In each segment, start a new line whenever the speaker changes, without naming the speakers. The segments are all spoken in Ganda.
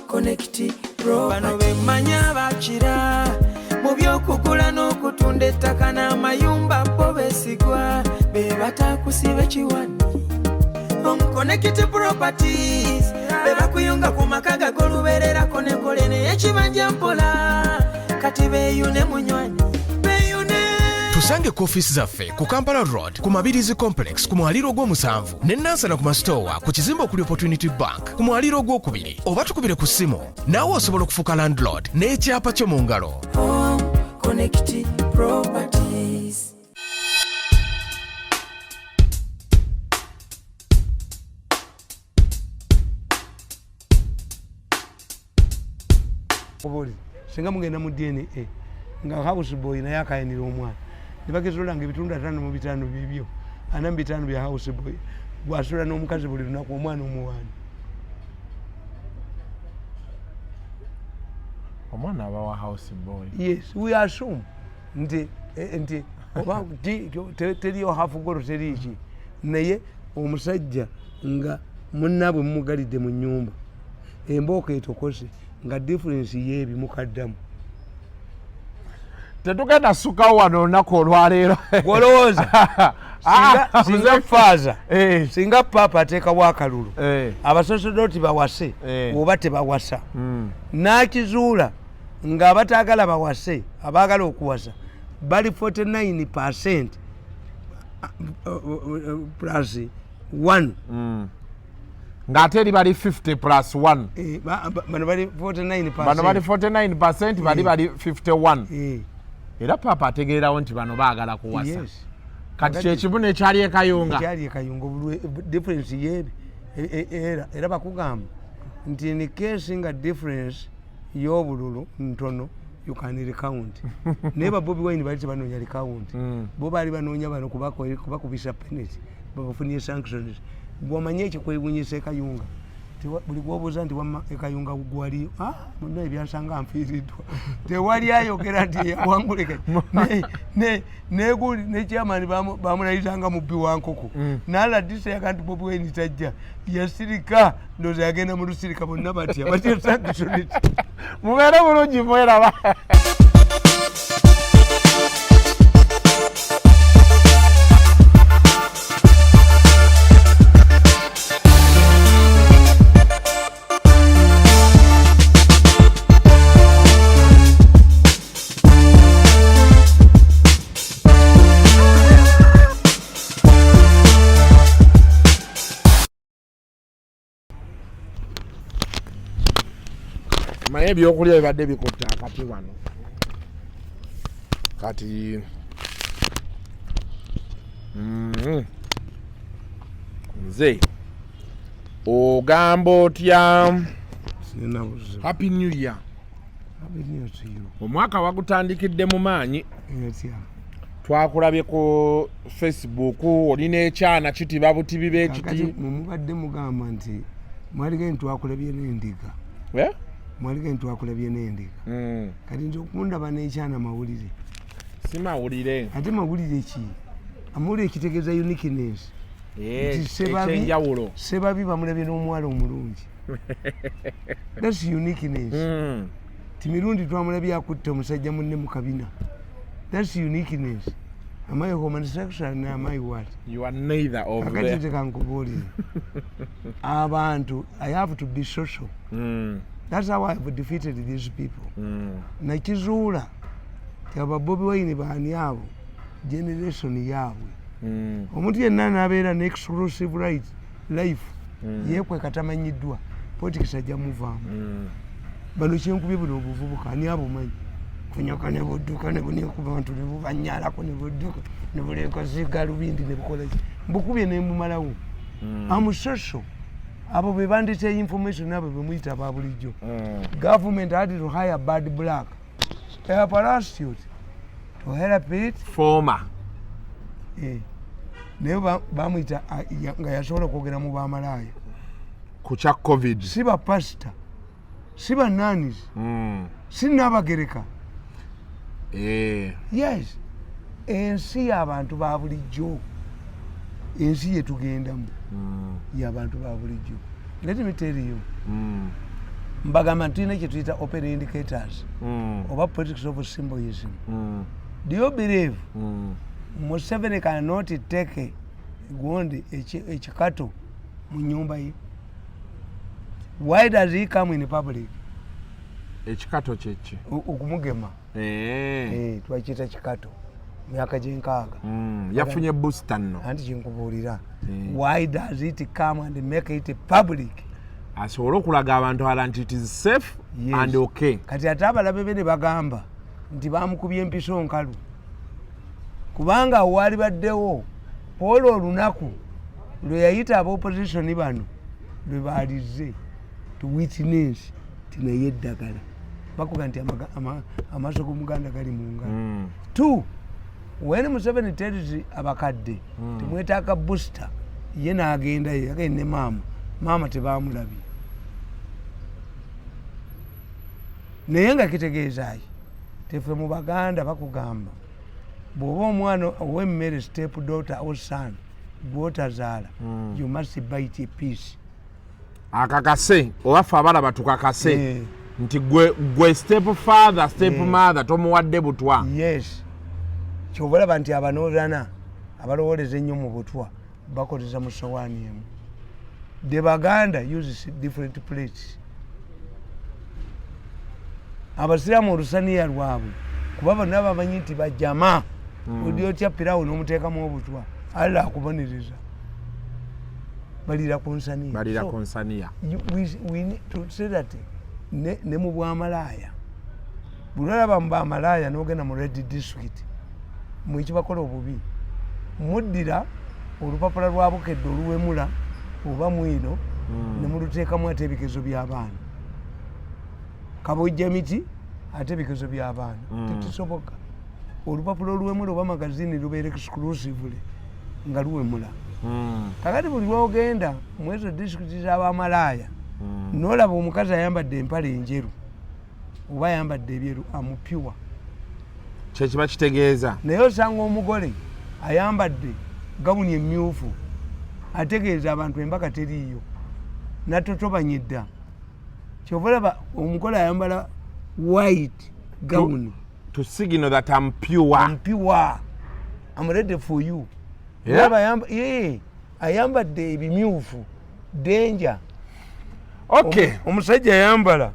connect properties. Bano bemanya bakira mu byokugula n'okutunda ettaka n'amayumba bo besigwa be batakusiba kiwani. Connect properties be bakuyunga ku makaga g'olubeererako n'enkole n'ekibanja mpola kati beeyune munywanyi beeyune.
Tusange ku office zaffe ku Kampala Road ku Mabirizi Complex ku mwaliro gw'omusanvu ne Nansana ku Mastowa ku kizimbe okuli Opportunity Bank ku mwaliro gw'okubiri oba tukubire ku ssimu naawe osobola okufuuka landlord n'ekyapa kyo mu ngalo.
Connect properties.
Obuli singa mugenda mu DNA nga house boy naye akayanira omwana nibagezola nga ebitundu 5 mu 5 bibyo ana 5 bya house boy bwasula n'omukazi buli lunaku omwana omuwani
omwana aba wa house boy.
Yes, we assume nti oba teriyo hafu golo teriki naye omusajja nga munnabwe mumugalidde mu nnyumba embooko etokose nga difference yebi mukaddamu
tetugenda sukawo wano olunaku olwaleero
gwolowooza singa faaza singa paapa ateekawo akalulu abasosodoti bawase oba tebawasa n'akizuula ng'abataagala bawase abaagala okuwasa bali 49% plus 1
ng'ate eri bali 50+1
bano bali 49%.
bano bali 49% bali 51 era paapa ategeerawo nti bano baagala kuwasa. Kati kyekibu nekyali ekayunga
difference yebi era bakugamba nti in case nga difference y'obululu ntono you can recount. Naye Bobi Wine bali tebanoonya recount bo baali banoonya bano kubakubisa penalty babafunye sanctions. Bw'omanye ekikwewuunyisa ekayunga buli gwobuuza nti wamma ekayunga gwaliyo munna ebyasanga nfiiriddwa tewali ayogera nti wanguleka nekyamaani bamulayizanga mubbi wa nkoko n'aladisa yaga nti Bobi Wine tajja yasirika ndooza yagenda mu lusirika bonna batya batya sanctionity.
Mubeere bulungi mweraba. Manye ebyokulya bibadde bikutte akati wano kati nze ogamba otya? Happy New Year. Omwaka wagutandikidde mu maanyi. Twakulabye ku Facebook olina ekyana kitiba butibi b'ekiti.
Mubadde mugamba nti mwalige ntwakulabye n'endiga. Mwalige ntwakulabye n'endiga. Kati nti okundaba n'ekyana mawulire.
Si mawulire.
Ate mawulire ki? Amawulire ekitegeeza uniqueness.
Ekyenjawulo.
Sebabi bamulabye n'omuwala omulungi. That's uniqueness. Mirundi twamulabye akutte omusajja munne mu kabina. That's uniqueness. Am I homosexual and am I what?
You are neither of them.
Abantu, I have to be social. That's how I have defeated these people. Nakizuula tyaba Bobi Wine baani abo generation yaabwe. Omuntu yenna n'abeera n'exclusive life yeekwe katamanyiddwa politics ajja muvaamu. Bano kyenkubye buno obuvubuka ani abumanyi kunyoka ne budduka ne bunikuba bantu ne bubanyalako ne budduka ne buleka ziga lubindi ne bukola ki mbukubye ne mbumalawo. Amusosho abo be bandite information abo be muyita babulijjo. Government had to hire bad black a prostitute to help it
former
ne bamuyita nga yasobola okwogera mu bamalaya
ku kya covid.
Siba pastor siba nanis sinnabagereka. Yes, ensi y'abantu ba bulijjo, ensi yetugendamu y'abantu ba bulijjo. Let me tell you, mbagamba tulina kye tuyita open indicators oba politics of symbolism. Do you believe Museveni cannot take gundi ekikato mu nyumba ye? Why does he come in public?
Ekikato kyeki
okumugema twakiyita kikato myaka gyenkaaga
yafunye booster nno
anti kyenkubuulira. Why does it come and make it public?
asobole okulaga abantu ala nti it is safe and okay.
Kati ate abalabe be ne bagamba nti bamukubye empiso nkalu kubanga wali baddewo Paul olunaku lwe yayita ab'opposition bano lwe baalize to witness tinaye eddagala bakuga nti amaaso g'omuganda gali mu ngalo. 2 when Museveni tells abakadde temwetaaga booster ye n'agenda yagende maama tebaamulabye naye nga kitegeezaayi tefe mu baganda bakugamba bw'oba omwana ow'emmere step daughter or son bw'otazaala you must bite a piece.
akakase oba ffe abalaba tukakase nti gwe step father step mother tomuwadde butwa.
Yes, kyova olaba nti abanoolana abalowoleza ennyo mu butwa bakozesa mu sowaani emu. The Baganda uses different plates. Abasiraamu olusaniya lwabwe kuba bonna bamanyi nti bajama odi otya pirawo n'omuteekamu obutwa Allah akubonereza balira ku nsaniya. We need to say that ne mu bwamalaaya bulolaba mu bamalaaya n'ogenda mu red district mwekibakola obubi muddira olupapula lwa bukedde oluwemula oba mwino ne muluteekamu ate ebigezo by'abaana kabojja miti ate ebigezo by'abaana tekisoboka. Olupapula oluwemula oba magazini lubeera exclusively nga luwemula. Kakati buli lwogenda mwezo disitulikiti z'abamalaaya n'olaba omukazi ayambadde empale enjeru oba ayambadde ebyeru amupyuwa
kyekiba kitegeeza.
naye osanga omugole ayambadde gawuni emmyufu ategeeza abantu embaga teriiyo natotobanye dda. kyova olaba omugole ayambala white gawuni
to signal that I'm pure.
I'm ready for you. Ayambadde ebimyufu danger.
Okay.
Omusajja ayambala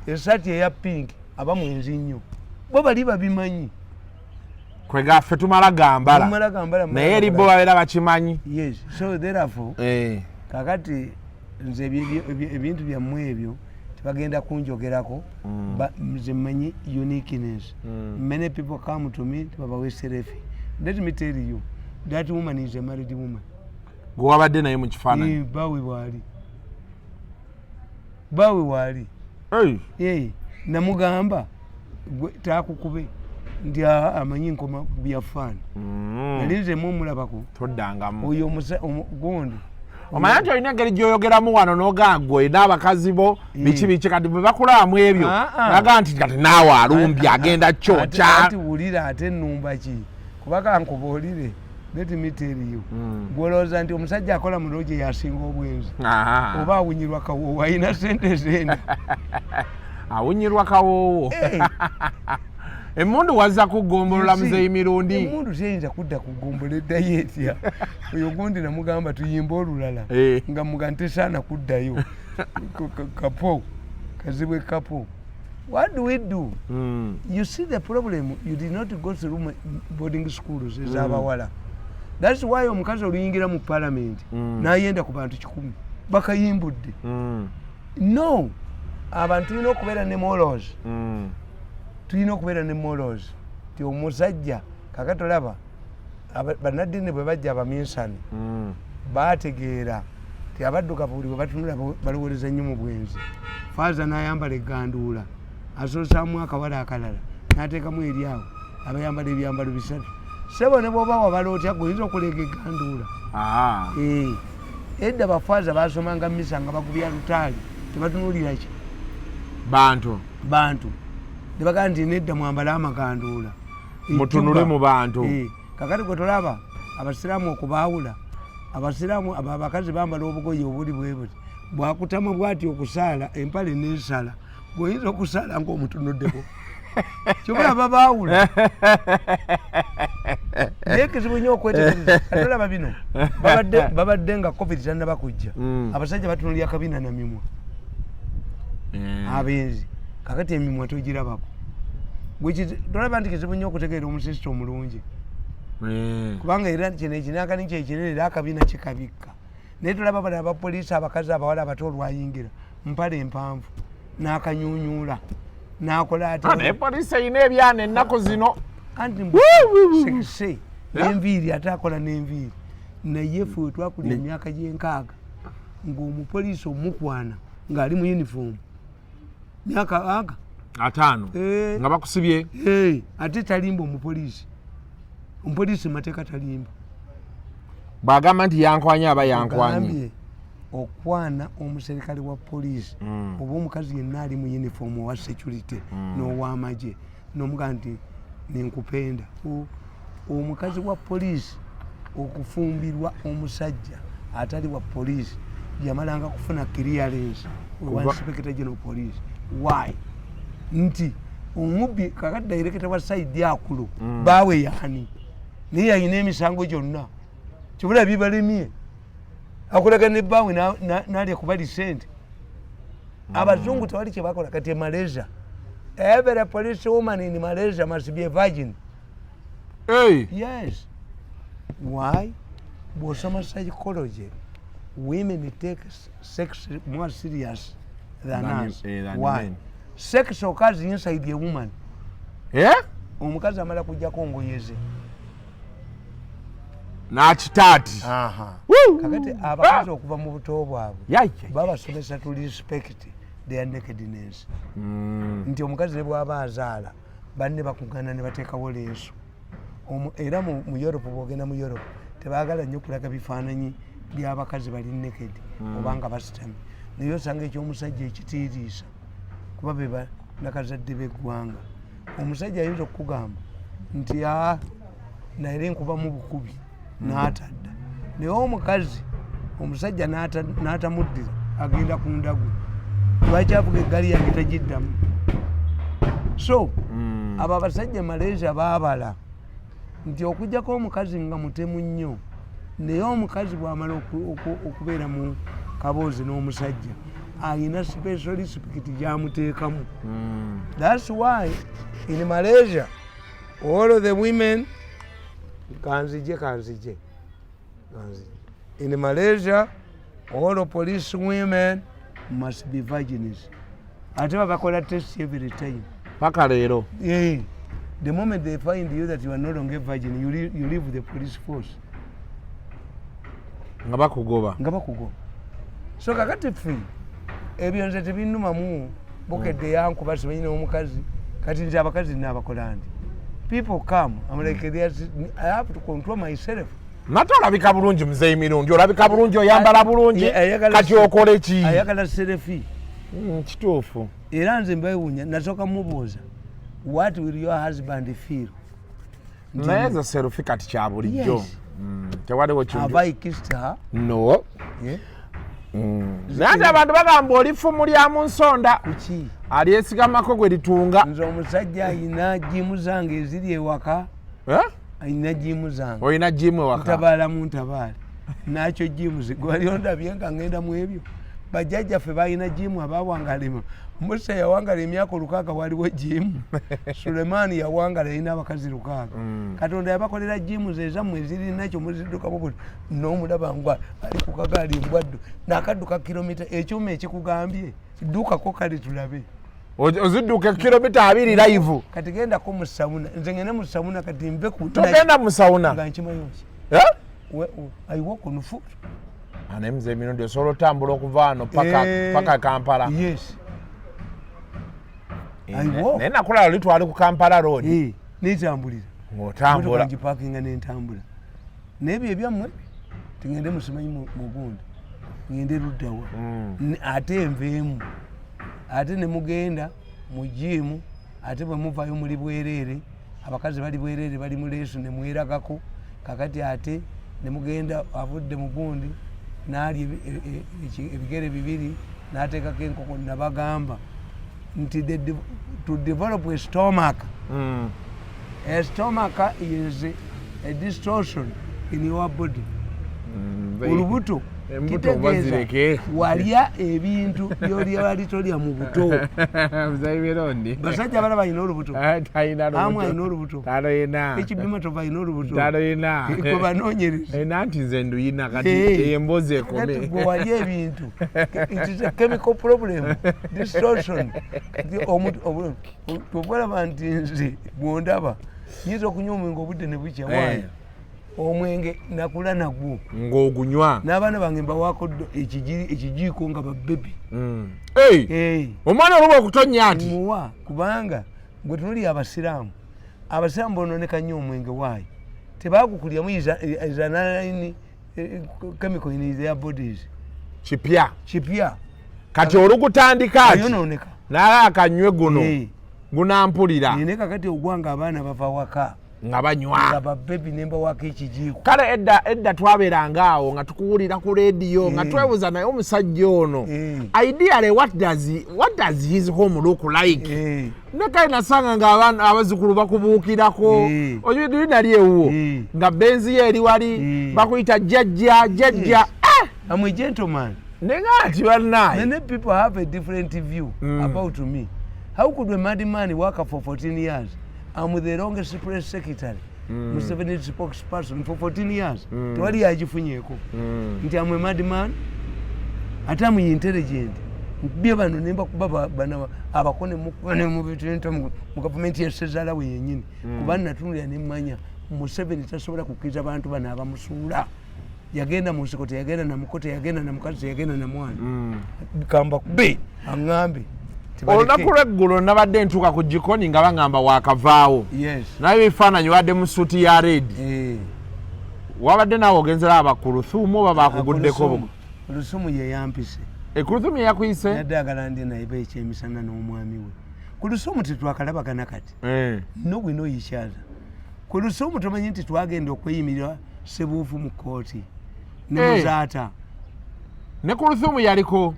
esaati eya pink aba mwenzi nnyo bo bali babimanyi
kwega ffe tumala gambala naye eri bo babeera bakimanyi.
Yes, so therefore kakati nze ebintu byammwe ebyo tebagenda kunjogerako nze mmanyi uniqueness. Many people come to me tibabawe serefi. Let me tell you that woman is a married woman.
Gwe wabadde naye mu kifaananyi
bawe waali namugamba taakukube ndi amanyi nkoma byafaana nali nzemu omulabako
toddangamu
oyo gundi
omanya nti olina engeri gyoyogeramu wano n'ogagwe n'abakazi bo biki kati bwe bakulabamu ebyo naga nti kati naawe alumbye agenda kyokya
ati wulira ate ennumba ki kuba kankubuulire let me tell you gwolowooza nti omusajja akola mu loje yasinga obwenzi oba awunyirwa kawoowo ayina sente zenda
awunyirwa kawoowo emmundu wazza kugombolola Muzeeyi Mirundi.
Emmundu teyinza kudda kugombola eddayo etya oyo gundi namugamba tuyimba olulala nga muga ntesaana kuddayo kapo kazibwe kapo. What do we do? You see the problem, you did not go through boarding schools ez'abawala. That's why omukazi oluyingira mu parliament n'ayenda ku bantu 100 bakayimbudde. No, abantu tulina okubeera ne morals. Tulina okubeera ne morals ti omusajja kakati olaba bannaddiini bwe bajja abaminsani baategeera ti abaddugavu buli bwe batunula balowoleza nnyo mu bwenzi. Faaza n'ayambala egganduula asoosaamu akawala akalala n'ateekamu eryawo abayambala ebyambalo 3. Sebo ne bw'oba wabala otya guyinza okulega egganduula. Edda bafaaza baasomanga mmisa nga bagubya lutaali tebatunuulira ki bantu ne bagamba nti nedda mwambala amaganduula
mutunule mu bantu.
Kakati gwe tolaba abasiraamu okubaawula abasiraamu abakazi bambala obugoye obuli bwe buti bwakutama bwati okusaala empale n'ensala bw'oyinza okusaala ng'omutunuddeko kyobula babaawula naye kizibu nnyo okwetegereza ate olaba bino babadde nga covid tannaba kujja abasajja batunulya kabina na mimwa abenzi kakati emimwa togirabako tolaba nti kizibu nnyo okutegeera omusisita omulungi kubanga era kino ekinakani kyekinene era akabina kikabikka naye tulaba bana abapoliisi abakazi abawala abato olwayingira mpale empanvu n'akanyunyuula n'akola ate
poliisi eyina ebyana ennaku zino
anti sekise n'enviiri ate akola n'enviiri naye ffe twakulira emyaka gy'enkaaga ng'omupoliisi omukwana ng'ali mu yunifoomu myaka aga
5 nga bakusibye
ate talimba omupoliisi mateeka talimba
bwagamba nti yankwanya aba yankwanye
okwana omuserikale wa poliisi oba omukazi yenna ali mu yunifoomu owa security n'ow'amagye n'omugaa nti nenkupenda omukazi wa poliisi okufumbirwa omusajja atali wa poliisi yamalanga kufuna clearance wa inspector general police. Why? Nti omubbi kakati director wa side yakulu bawe yani niye ayina emisango gyonna kibula bibalemye akulaga ne bawe nali kubali sente abazungu tawali kye bakola kati Malaysia. Every police woman in Malaysia must be a virgin.
Hey.
Yes. Why? Bosama psychology. Women take sex more serious than us. Why? Men. Sex occurs inside a woman.
Yeah?
Omukazi amala kujja kongoyeze.
Na chitati.
Aha. Kakati abakazi okuva mu buto bwabwe. Baba somesa to respect their nakedness. Nti omukazi ne bwaba azaala banne bakugana ne bateekawo leeso. Era mu Europe bwogenda mu Europe tebaagala nnyo kulaga bifaananyi by'abakazi bali naked obanga basitamye. Naye osanga ekyomusajja ekitiiriisa kuba be nakazadde b'eggwanga. Omusajja ayinza okukugamba nti naye nkuba mu bukubi n'atadda. Naye omukazi omusajja n'atamuddira agenda ku ndagu. Lwaki avuga eggaali yange tagiddamu? So abo abasajja Malaysia baabala nti okujjako omukazi nga mutemu nnyo naye omukazi bw'amala okubeera mu kaboozi n'omusajja ayina special respect gy'amuteekamu. That's why in Malaysia all of the women kanzije in Malaysia all the police women must be virgins. Ate bakola test every time.
Paka leero.
Yeah. The moment they find you that you are no longer a virgin, you leave the police force.
Nga bakugoba.
So kakati ffe ebyo nze tebinumamu bokedde yankuba simanyi n'omukazi kati nze abakazi n'abakola ndi. People come, I'm like, I have to control myself.
Nate olabika bulungi Muzeeyi Mirundi, olabika bulungi, oyambala bulungi, kati okole ki?
Ayagala serefi.
Kituufu.
Era nze mbewuunya nasooka mubuuza, what will your husband feel?
Naye ezo serefi kati kya bulijjo. Tewaliwo kintu.
Have I kissed her?
No. Naye abantu bagamba olifumu lya mu nsonda.
Kuki?
Alyesigamako gwe litunga.
Nze omusajja ayina jimu zange eziri ewaka. Ayina jimu zange.
Oyina jimu ewaka?
Ntabaala mu ntabaala. Nakyo jimu gwali ondabye nga ngenda mu ebyo. Bajjajjaffe balina jimu abawangalema. Musa yawangala emyaka 6 waliwo jimu. Sulemani yawangala yina abakazi 6. Katonda yabakolera jimu zezammwe eziri nakyo muzidduka bukuti n'omulaba ngwa ali ku kagaali embwaddu n'akadduka kilomita ekyuma ekikugambye ddukako kale tulabe.
Ozidduka kilomita 2 live.
Kati gendako mu sawuna. Nze ngene mu sawuna kati mbe ku.
Togenda mu sawuna.
Nga nkimanyi I walk on foot.
Ane Muzeeyi Mirundi osobola otambula okuva wano paka Kampala.
Yes.
Naye nakulaba oli twali ku Kampala road.
N'etambulira.
Ng'otambula.
Ngipakinga n'entambula. N'ebyo ebyammwe tugende musimanyi mu gundi. Ngende luddawa. Ate enveemu. Ate ne mugenda mu jimu. Ate bwe muvaayo muli bwereere. Abakazi bali bwereere bali mu leesu ne mweragako. Kakati ate ne mugenda avudde mu gundi n'alya ebigere bibiri n'ateekako enkoko nabagamba nti to develop a stomach. A stomach is a distortion in your body. Olubuto kitegeeza walya ebintu byolya wali tolya mu buto. Basajja balaba alina olubuto. Amwe alina olubuto. Ekibima tova alina olubuto. Gwe banoonyereza.
Nanti nze nduyina kati embozi ekome.
Gwe walya ebintu. It is a chemical problem. Distortion. Tobulaba nti nze bwondaba nyinza okunywa omwenge obudde ne bukya wange. Omwenge nakula nagwo
ng'ogunywa
n'abaana bange mbawaako ekijiiko nga babebi.
omwana oluba okutonya nti
muwa kubanga gwe tunuli abasiraamu bonooneka nnyo omwenge waayo tebagukulyamu izanaline chemical in their bodies kipya
kati olugutandika ati
ayonooneka
naye akanywe guno gunampulira
ne kakati ogwanga abaana bava waka
nga banywa
babebi nemba wako ekijiiko.
Kale edda twabeeranga awo nga tukuwulira ku leediyo nga twebuuza naye omusajja ono ideally what does his home look like. Ne kale nasanga nga abazzukulu bakubuukirako oyo nali ewuwo nga benzi ye eri wali bakuyita jjajja.
I'm a gentleman.
Nengati bannaye.
Many people have a different view about me. How could a madman work for 14 years? I'm the longest press secretary. Museveni spokesperson for 14 years. Tewali yagifunyeeko. Nti I'm a madman. Ate I'm intelligent. Bye bano nemba kuba bana abakone mu bitu mu government yesezala we yennyini. Kuba natunulira ne mmanya Museveni tasobola kukkiriza abantu bana abamusuula. Yagenda mu nsiko teyagenda na mukote yagenda na mukazi yagenda na mwana. Kamba kube aŋŋambe.
Olunaku lw'eggulo nabadde ntuuka ku jikoni nga baŋŋamba waakavaawo. Naye ebifaananyi wadde mu suuti ya reedi. Wabadde naawe ogenzera abakulusumu oba bakuguddeko?
Kulusumu ye yampise.
Kulusumu ye yakuyise?
Yaddagala ndi naye ekyemisana n'omwami we. Kulusumu tetwakalabagana kati. No we know each other. Kulusumu tumanyi nti twagenda okweyimirira Sebuufu mu kkooti ne Muzaata.
Ne Kulusumu yaliko?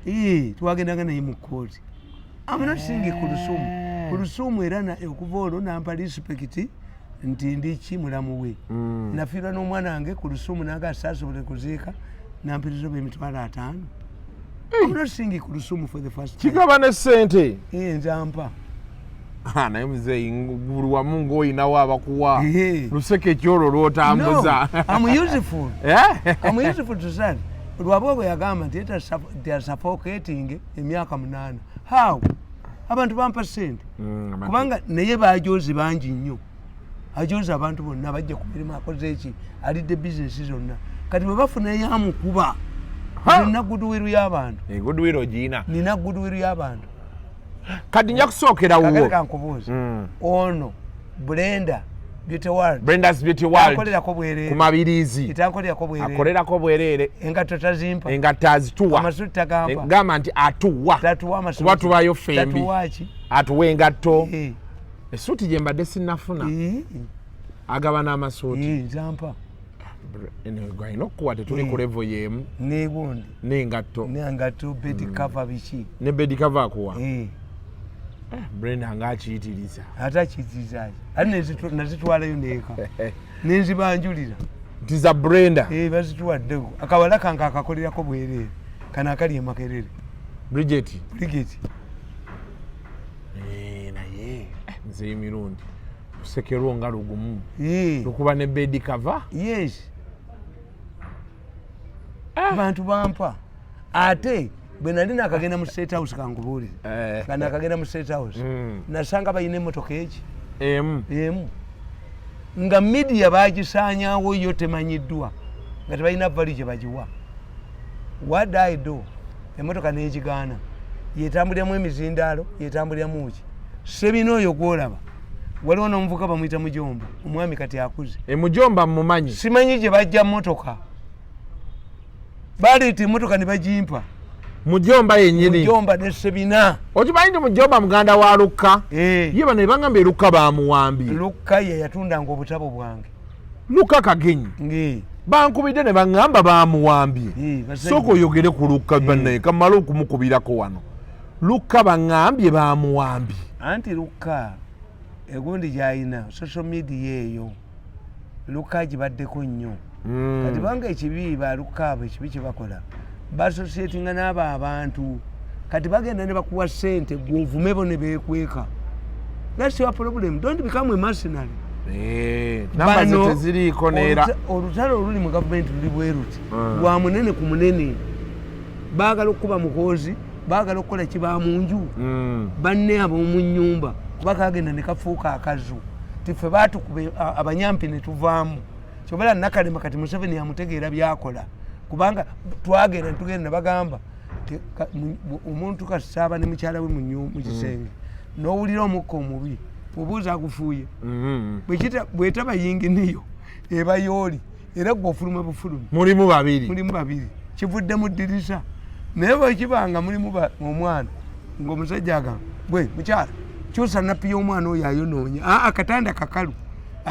Twagendanga naye mu kkooti. I'm not saying Kulusumu. Kulusumu era okuva olwo nampa respect nti ndi ki mulamu we. Nafiirwa n'omwana wange Kulusumu nange asaasobole kuziika nampiriza emitwalo 5. I'm not saying Kulusumu for the first time.
Kigaba ne ssente?
Nzampa.
Naye muzeeyi buli wamu ng'oyinawo abakuwa luseke kyolwo lw'otambuza.
I'm useful. I'm useful to son. Lwabwe yagamba nti they are suffocating emyaka 8. How? Abantu bampa ssente. Kubanga naye baajozi bangi nnyo. Ajozi abantu bonna bajja ku mirimu akoze eki alidde bizinesi zonna. Kati bwe bafuna yamukuba nina goodwill y'abantu.
Goodwill ogiina?
Nina goodwill y'abantu.
Kati nja kusookera wuwo.
Kankubuuza. Ono Brenda Beauty World.
Brenda's Beauty World.
Akolerako bwereere.
Ku Mabirizi.
Itakolerako bwereere.
Akolerako bwereere.
Engatto tazimpa.
Engatto azituwa.
Amasuuti tagampa.
Gamba nti atuwa.
Tatuwa amasuuti.
Kuba tubayo fembi.
Tatuwa ki?
Atuwa engatto. Essuuti gye mbadde sinnafuna. Agaba n'amasuuti.
Nzampa.
Gwalina okukuwa tetuli ku level y'emu.
N'egundi.
N'engatto.
N'engatto bed cover biki.
Ne bed cover akuwa. Brenda ng'akiyitiriza.
Ate akiyitiriza ki? Ate nazitwalayo n'eka. Nenzibanjulira.
Nti za Brenda.
Bazituwaddewo. Akawala kange akakolerako bwereere. Kano akali e Makerere.
Bridget. Naye nze Mirundi. Lusekerwo nga lugumu. Lukuba ne bed cover?
Yes. Bantu bampa. Ate bwe nali nakagenda mu State House kankubuulire. Kana akagenda mu State House. Nasanga bayina emmotoka eki. Emu. Nga media baagisaanyaawo yo temanyiddwa. Nga tebalina vali gye bagiwa. What did I do? Emmotoka n'egigaana. Yetambuliramu emizindaalo, yetambuliramu ki. Sebina oyo gw'olaba. Waliwo n'omuvuka bamuyita Mujomba. Omwami kati akuze.
Mujomba mmumanyi?
Simanyi gye bajja mmotoka. Baleeta emmotoka ne bagimpa.
Mujomba yennyini?
Mujomba ne Sebina.
Okimanyi nti Mujomba muganda wa Lukka? Ye bano ebangamba Lukka baamuwambye.
Lukka ye yatundanga obutabo bwange.
Lukka Kagenyi? bankubidde ne baŋŋamba bamuwambye sooka oyogere ku Lukka bannaye kamala okumukubirako wano Lukka baŋŋambye bamuwambye
anti Lukka egundi gy'ayina social media eyo Lukka gibaddeko nnyo kati banga ekibi ba Lukka abo ekibi kye bakola basosietinga n'abo abantu kati bagenda ne bakuwa ssente gw'ovumebo ne beekweka. That's your problem. Don't become a mercenary.
Namba zete ziriiko neera
olutalo oluli mu gavumenti luli bweruti lwa munene ku munene baagala okuba mukozi baagala okukola kiba mu nju banne ab'omu nnyumba kuba kagenda ne kafuuka akazu tife baatukube abanyampi ne tuvaamu kyobala Nakalema kati Museveni yamutegeera byakola kubanga twagenda tugenda ne bagamba omuntu kasaaba ne mukyala we mu kisenge n'owulira omukka omubi obuuza agufuuye bwetaba yingi niyo eba yooli era gwe ofuluma bufulumi
mulimu
babiri kivudde mu ddirisa naye bwekibanga mulimu omwana ng'omusajja agamba bwe mukyala kyusa nappi y'omwana oyo ayonoonya akatanda kakalu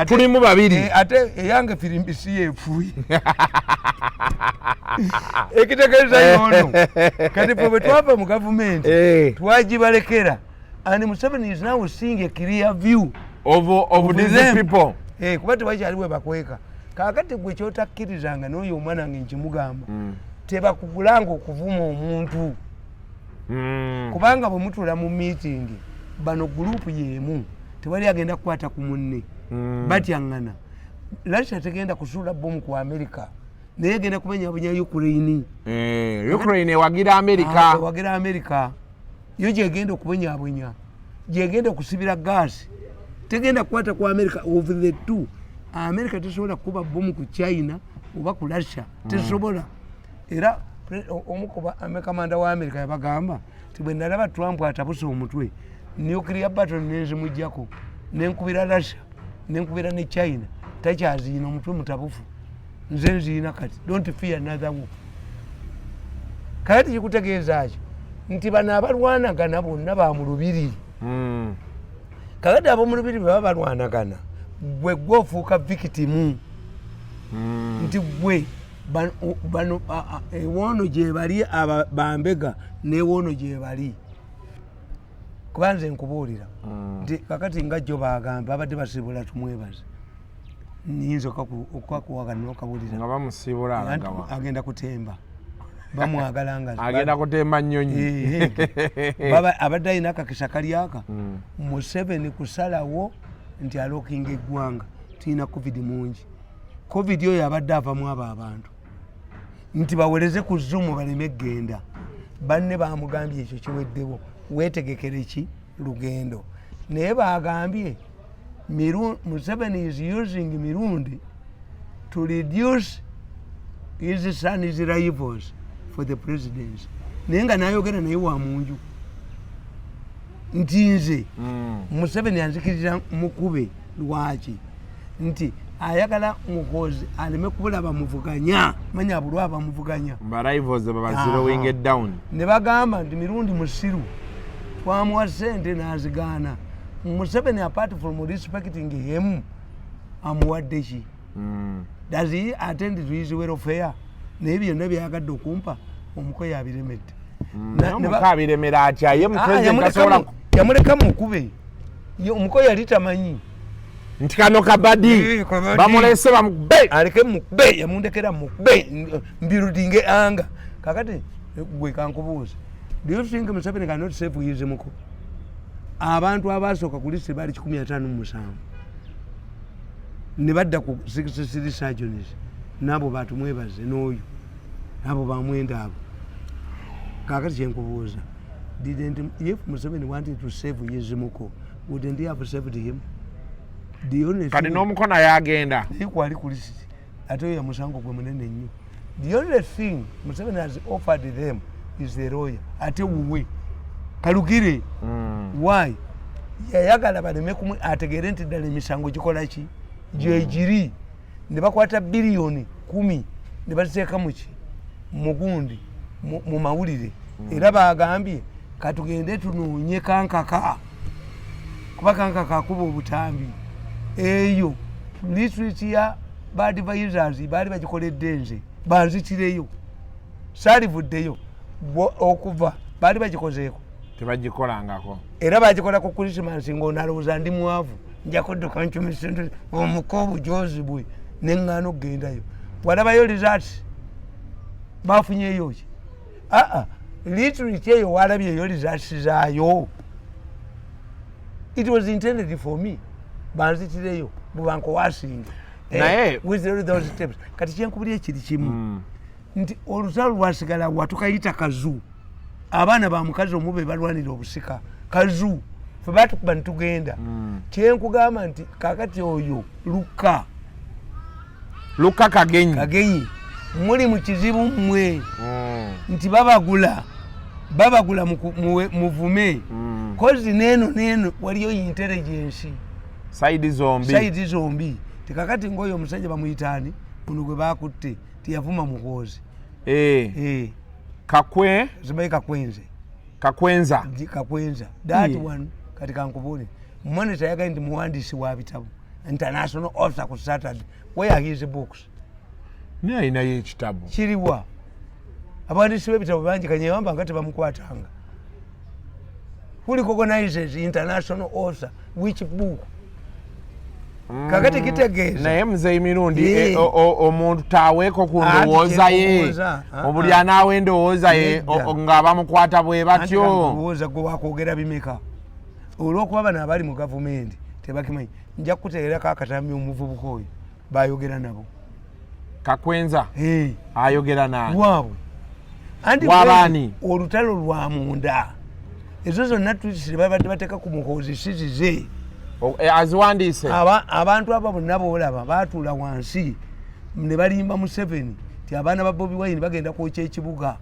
tulimu babiri
ate eyange firimbisi yeefuuye ekitegeeza yono kati fwe bwe twava mu gavumenti twagibalekera. And Museveni is now seeing a clear view
of these people.
Kuba tebakyaliwe bakweka kakati gwe kyotakkirizanga n'oyo omwana nge nkimugamba tebakugulanga okuvuma omuntu kubanga bwe mutula mu meeting bano gurupu y'emu tewali agenda kukwata ku munne batyaŋŋana. Russia tegenda kusuula bomu ku America naye egenda kumenya bunya Ukraine
ewagira
America yo gyegenda okubonyaabonya gyegenda okusibira gaasi tegenda kukwata ku America. Of the two America tesobola kuba bomu ku China oba ku Russia tesobola. Era omukuba amekamanda wa America yabagamba ti bwe nalaba Trump atabusa omutwe nuclear battle nezimujjako nenkubira Russia nenkubira ne China takyaziina omutwe mutabufu nze nziina kati don't fear another war. Kati kikutegeeza ki nti bano abalwanagana bonna ba mu lubiri kakati ab'omu lubiri bwe baba balwanagana gwe gwofuuka victimu nti gwe bano ewoono gye bali bambega n'ewoono gye bali kuba nze nkubuulira nti kakati nga jjo bagamba babadde basiibula tumwebaze nyinza okwakuwagana n'okabuulira
nga bamusiibula
agenda kutemba bamwagala nga
agenda kutemba nnyonyi
abadde alina akakisa kali aka Museveni kusalawo nti alokinga eggwanga tulina covid mungi. Covid oyo abadde avamu abo abantu nti bawereze ku Zoom baleme genda banne bamugambye ekyo kiweddewo weetegekere ki lugendo naye bagambye Museveni is using Mirundi to reduce his son's rivals for the presidency. Naye nga nayogera naye wa munju nti nze Museveni anzikirira mukube lwaki nti ayagala mukozi aleme kubula bamuvuganya manya abulwa bamuvuganya
rivals babazirowing it down
ne bagamba nti Mirundi musiru twamuwa ssente n'azigaana. Museveni apart from respecting him amuwadde ki does he attend to his welfare naye byonna byagadde okumpa omukoyo abiremedde
abiremera atya ye
yamuleka mukube omukoyo yali tamanyi
nti kano kabadi bamulese bamukube
aleke mukube yamundekera mukube mbirudinge anga kakati gwe kankubuuza do you think Museveni cannot save his muko abantu abasooka ku lisi bali 157 ne badda ku 63 surgeons nabo bantu mwebaze n'oyo nabo bamwenda abo kakati kyenkubuuza if Museveni wanted to save his muko wouldn't he have saved him?
Kati n'omukono yagenda
kwali ku lisi ate oyo yamusango gwe munene nnyo. The only thing Museveni has offered them is the lawyer ate wuwe kalugire why yayagala baleme kumwe ategere nti ddala emisango gikola ki gyegiri ne bakwata biliyoni 10 ne baziteeka muki mugundi mu mawulire era bagambye katugende tunoonye kankaka kuba kankaka akuba obutambi eyo district ya badvisors baali bagikoledde nze banzitireyo saalivuddeyo okuva baali bagikozeeko
tebagikolangako
era bagikolako Christmas ng'onalowooza ndi mwavu nja kudduka ncumisentu omuko obujozi bwe neŋŋaana okgendayo walabayo results bafunyeyo ki literally eyo walabyeyo results zaayo it was intended for me banzitireyo bubankowasinga with those steps kati kyenkubulira ekiri kimu nti olutalo lwasigala watukayita kazu abaana ba mukazi omu be balwanira obusika kazu fe batukuba nitugenda kyenkugamba nti kakati oyo luka kagenyi muli mu kizibu mmwe nti babagula muvume kozi neeno waliyo intelligence
saidi
zombi tikakati ngoyo omusajja bamuyitaani muno gwe bakutte tiyavuma muhoozi
kakwenza
that one kati kankubule monitor yagaye ndi muwandiisi wa bitabo international author ku Saturday where his books
ni ayinayo ekitabo
kiriwa abawandiisi b'ebitabo bangi kanyewamba nga tebamukwatanga who recognizes international author which book kakati kitegeeza
naye Muzeeyi Mirundi omuntu taweeko ku ndowooza ye obuli anaawe endowooza ye nga bamukwata bwe batyo
ndowooza gwe wakwogera bimeka olw'okuba bano abali mu gavumenti tebakimanyi nja kukutegerako akatambi omuvubuka oyo bayogera nabo
kakwenza ayogera naani
waabwe
wabaani
olutalo lwa munda ezo zonna tuisire babadde bateeka ku muhoozi sizize
aziwandiise
abantu abo bonna boolaba baatuula wansi ne balimba Museveni ti abaana ba Bobi Wine bagenda kwokya ekibuga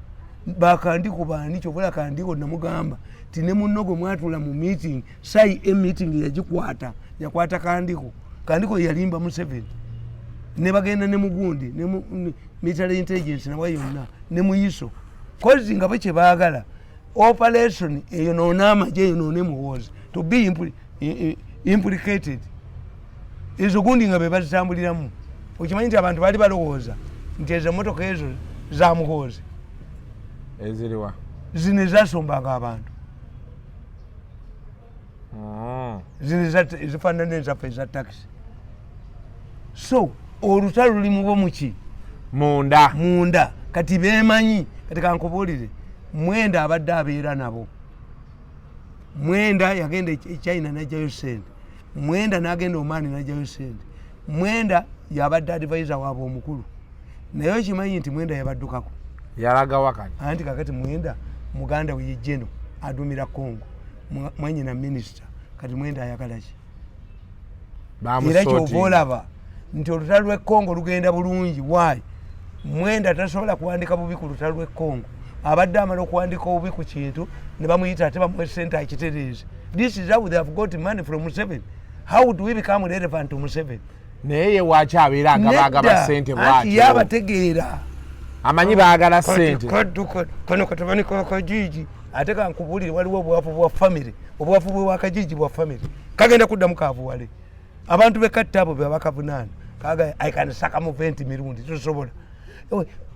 bakandiko baani kyobula kandiko namugamba ti ne munno gwe mwatuula mu meeting sayi meeting yagikwata yakwata kandiko yalimba Museveni ne bagenda ne mugundi ne military intelligence nawe yonna ne muyiso kozi nga bwe kyebaagala operation eyo noonamagye eyo noone muhoozi to be implicated ezo gundi nga be bazitambuliramu okimanyi nti abantu baali balowooza nti ezo emmotoka ezo za muhoozi
eziriwa
zino ezasombanga abantu zino ezifaanana ezaffe eza taxi so olutalo lulimubo muki munda kati bemanyi kati kankubuulire Mwenda abadde abeera nabo Mwenda yagenda China najjayo sente Mwenda n'agenda Oman najjayo sente Mwenda yabadde advisor waabwe omukulu naye okimanyi nti Mwenda yabaddukako
yalaga wakati
anti kakati Mwenda muganda we Jeno adumira Congo mwanyi na minister kati Mwenda ayagala ki era kyovolaba nti olutalo lw'e Congo lugenda bulungi why Mwenda tasobola kuwandika bubi ku lutalo lw'e Congo abadde amala okuwandika obubi ku kintu ne bamuyita ate bamuwe sente akitereeze this is how they have got money from Museveni how would we become relevant to Museveni
naye ye waaki abeera agaba sente bwatyo
yabategeera
amanyi baagala sente
kono katabani kakajiji ate kankubulire waliwo obwafu bwa family obwafu bw'akajiji bwa family kagenda kuddamu kaavuwale abantu bekatta abo bebakavunaana kaga I can saka mu 20 mirundi tosobola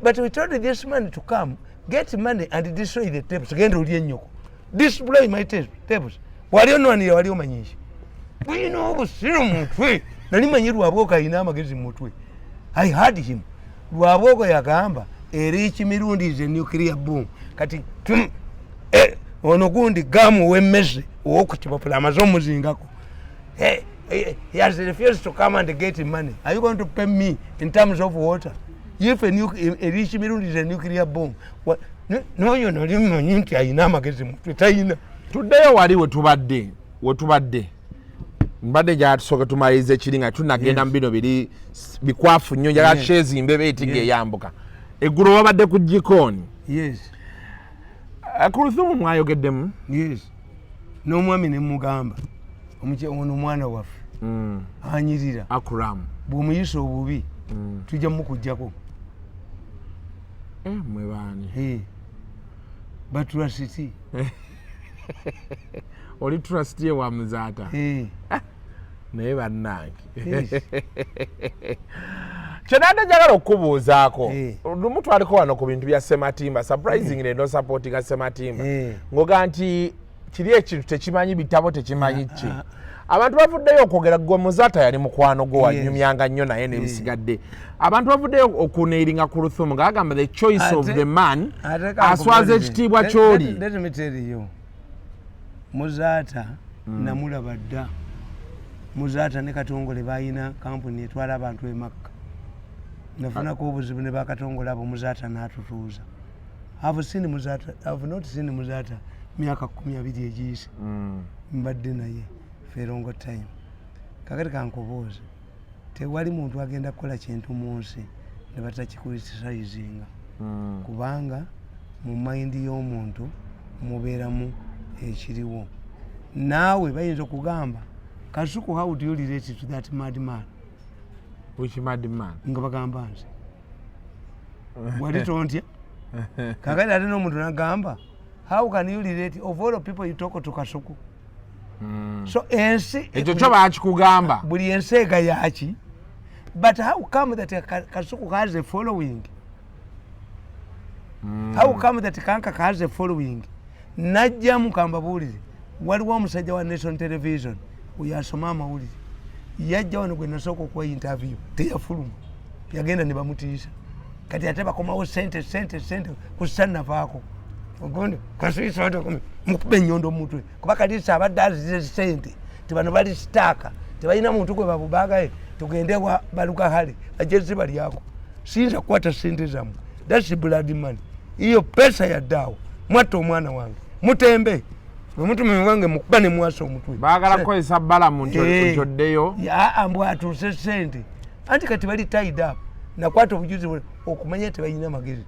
but we told this man to come get money and destroy the tapes genda oli ennyoko display my tapes wali onwanira wali omanyinshi bwino obusiru mutwe nali manyi Lwabwogo ayina amagezi mutwe I heard him Lwabwogo yagamba eriki mirundi is a nuclear bomb kati ono gundi gamu wemmese owokukipapula amaze omuzingako he has refused to come and get money are you going to pay me in terms of water if a rich mirundi is a nuclear bomb no you know limanyi nti ayina amagezi mutwe tayina
tuddeyo wali wetubadde mbadde gyatusooka tumaliriza ekiringa tunagenda mu bino biri bikwafu nnyo njala kyezimbe beetiga eyambuka eggulu wabadde ku jikooni Kulthum mwayogeddemu
n'omwami ne mugamba ono omwana waffe anyirira
akuramu
bw'omuyisa obubi tujja mukujjako
mwe baani
batrusiti
oli trustee wa Muzaata naye bannange Chenande jagala okubuuzaako lumu twaliko wano ku bintu bya Sematimba surprisingly no supporting Sematimba ngoga nti kiri ekintu tekimanyi bitabo tekimanyi ki abantu bavuddeyo okwogera gwe Muzaata yali mukwano gwo wanyumyanga nnyo naye n'ebisigadde abantu bavuddeyo okuneeringa Kulthum ng'agamba the choice of the man aswaza ekitiibwa ky'oli.
Let me tell you, Muzaata namulaba dda. Muzaata ne Katongole bayina kampuni etwala abantu e Makka. Nafunako obuzibu ne bakatongole abo Muzaata n'atutuuza. I've not seen Muzaata myaka 12 egiyise. Mbadde naye ferongo time. Kakati kankubuuza. Tewali muntu agenda kukola kintu mu nsi ne batakikriticizinga. Kubanga mu mind y'omuntu mubeeramu ekiriwo. Naawe bayinza okugamba Kasuku, how do you relate to that madman?
Which madman?
Nga bagamba nze. Wali tontya? Kakati ate n'omuntu n'agamba, how can you relate of all the people you talk to Kasuku? So ensi
ekyo kyo bakikugamba.
Buli ensi ega yaki. But how come that Kasuku has a following? How come that Kanka has a following? Najja mukamba bulire. Waliwo omusajja wa Nation Television uyasoma amawulire. Yajja wano gwe nasooka okuwa interview teyafuluma. Yagenda ne bamutiisa. Kati ate bakomawo sente kusanavaako. Ogonde kwasiisa watu mukube nnyondo mutwe. Kuba kati abadde azize sente. Tebano bali sitaaka. Tebalina muntu gwe babubagaye. Tugende wa baluka hali. Ajezi bali yako. Sinza kukwata sente zammwe. That's blood money. Iyo pesa ya dawa. Mwata omwana wange. Mutembe. Omuntu mwange mukuba ne mwaso omutwe.
Baagala kukozesa bbalamu nkyoddeyo.
Ya ambwa atuuse sente. Anti kati bali tied up. Nakwata obujuzi okumanya tebalina magezi.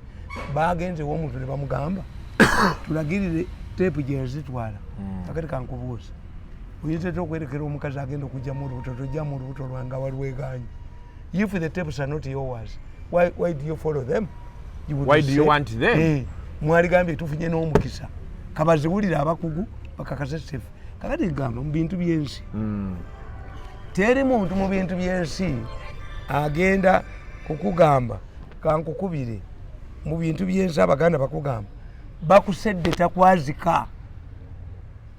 Baagenze w'omuntu ne bamugamba. Tulagirire tepu gye yazitwala. Kakati kankubuuza. Oyinza okwerekera omukazi agenda okujja mu lubuto tojja mu lubuto lwanga waliweeganye. If the tapes are not yours, why do you follow them?
Why do you want them?
Mwaligambye tufunye n'omukisa. Kabaziwulira abakugu bakakase sefu. Kakati gamba mu bintu by'ensi. Teri muntu mu bintu by'ensi agenda kukugamba kankukubire mu bintu by'ensi abaganda bakugamba bakusedde takwazika.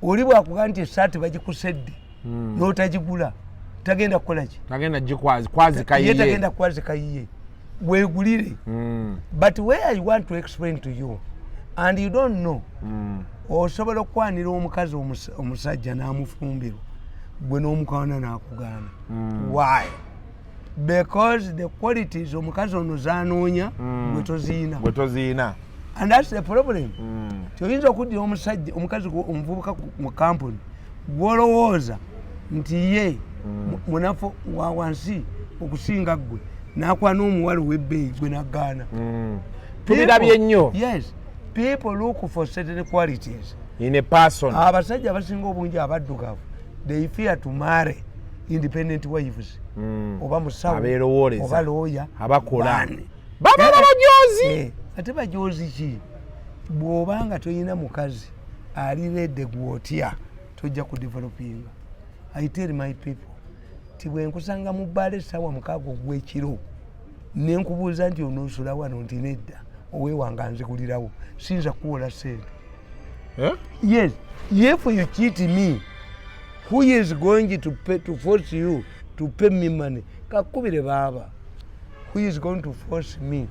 Oli bwakugamba nti esaati bagikusedde n'otagigula tagenda kukola ki?
Tagenda kwazika yiye.
Tagenda kwazika yiye. Weegulire. But where I want to explain to you and you don't know, osobola okwanira omukazi omusajja n'amufumbirwa gwe n'omukawana n'akugaana. Why? Because the qualities omukazi ono z'anoonya gwe toziina. And that's the problem. Toyinza okuddira omusajja omukazi omuvubuka mu kampuni gw'olowooza nti ye munafu wa wansi okusinga ggwe n'akwana omuwala ow'ebbeeyi gwe n'agaana.
Tubirabye nnyo.
Yes. People look for certain qualities
in a person.
Abasajja abasinga obungi abaddugavu they fear to marry independent wives. Oba musawo oba lawyer
abakola baba bajozi.
Ate bajozi ki? Bw'obanga toyina mukazi ali redde gwotya tojja ku developinga. I tell my people ti bwe nkusanga mu bbala essaawa 6 ogw'ekiro ne nkubuuza nti onoosula wano nti nedda oweewanga nzigulirawo sinza kuwola sente. Yes, if you cheat me, who is going to force you to pay me money? Kakubire baba. Who is going to force me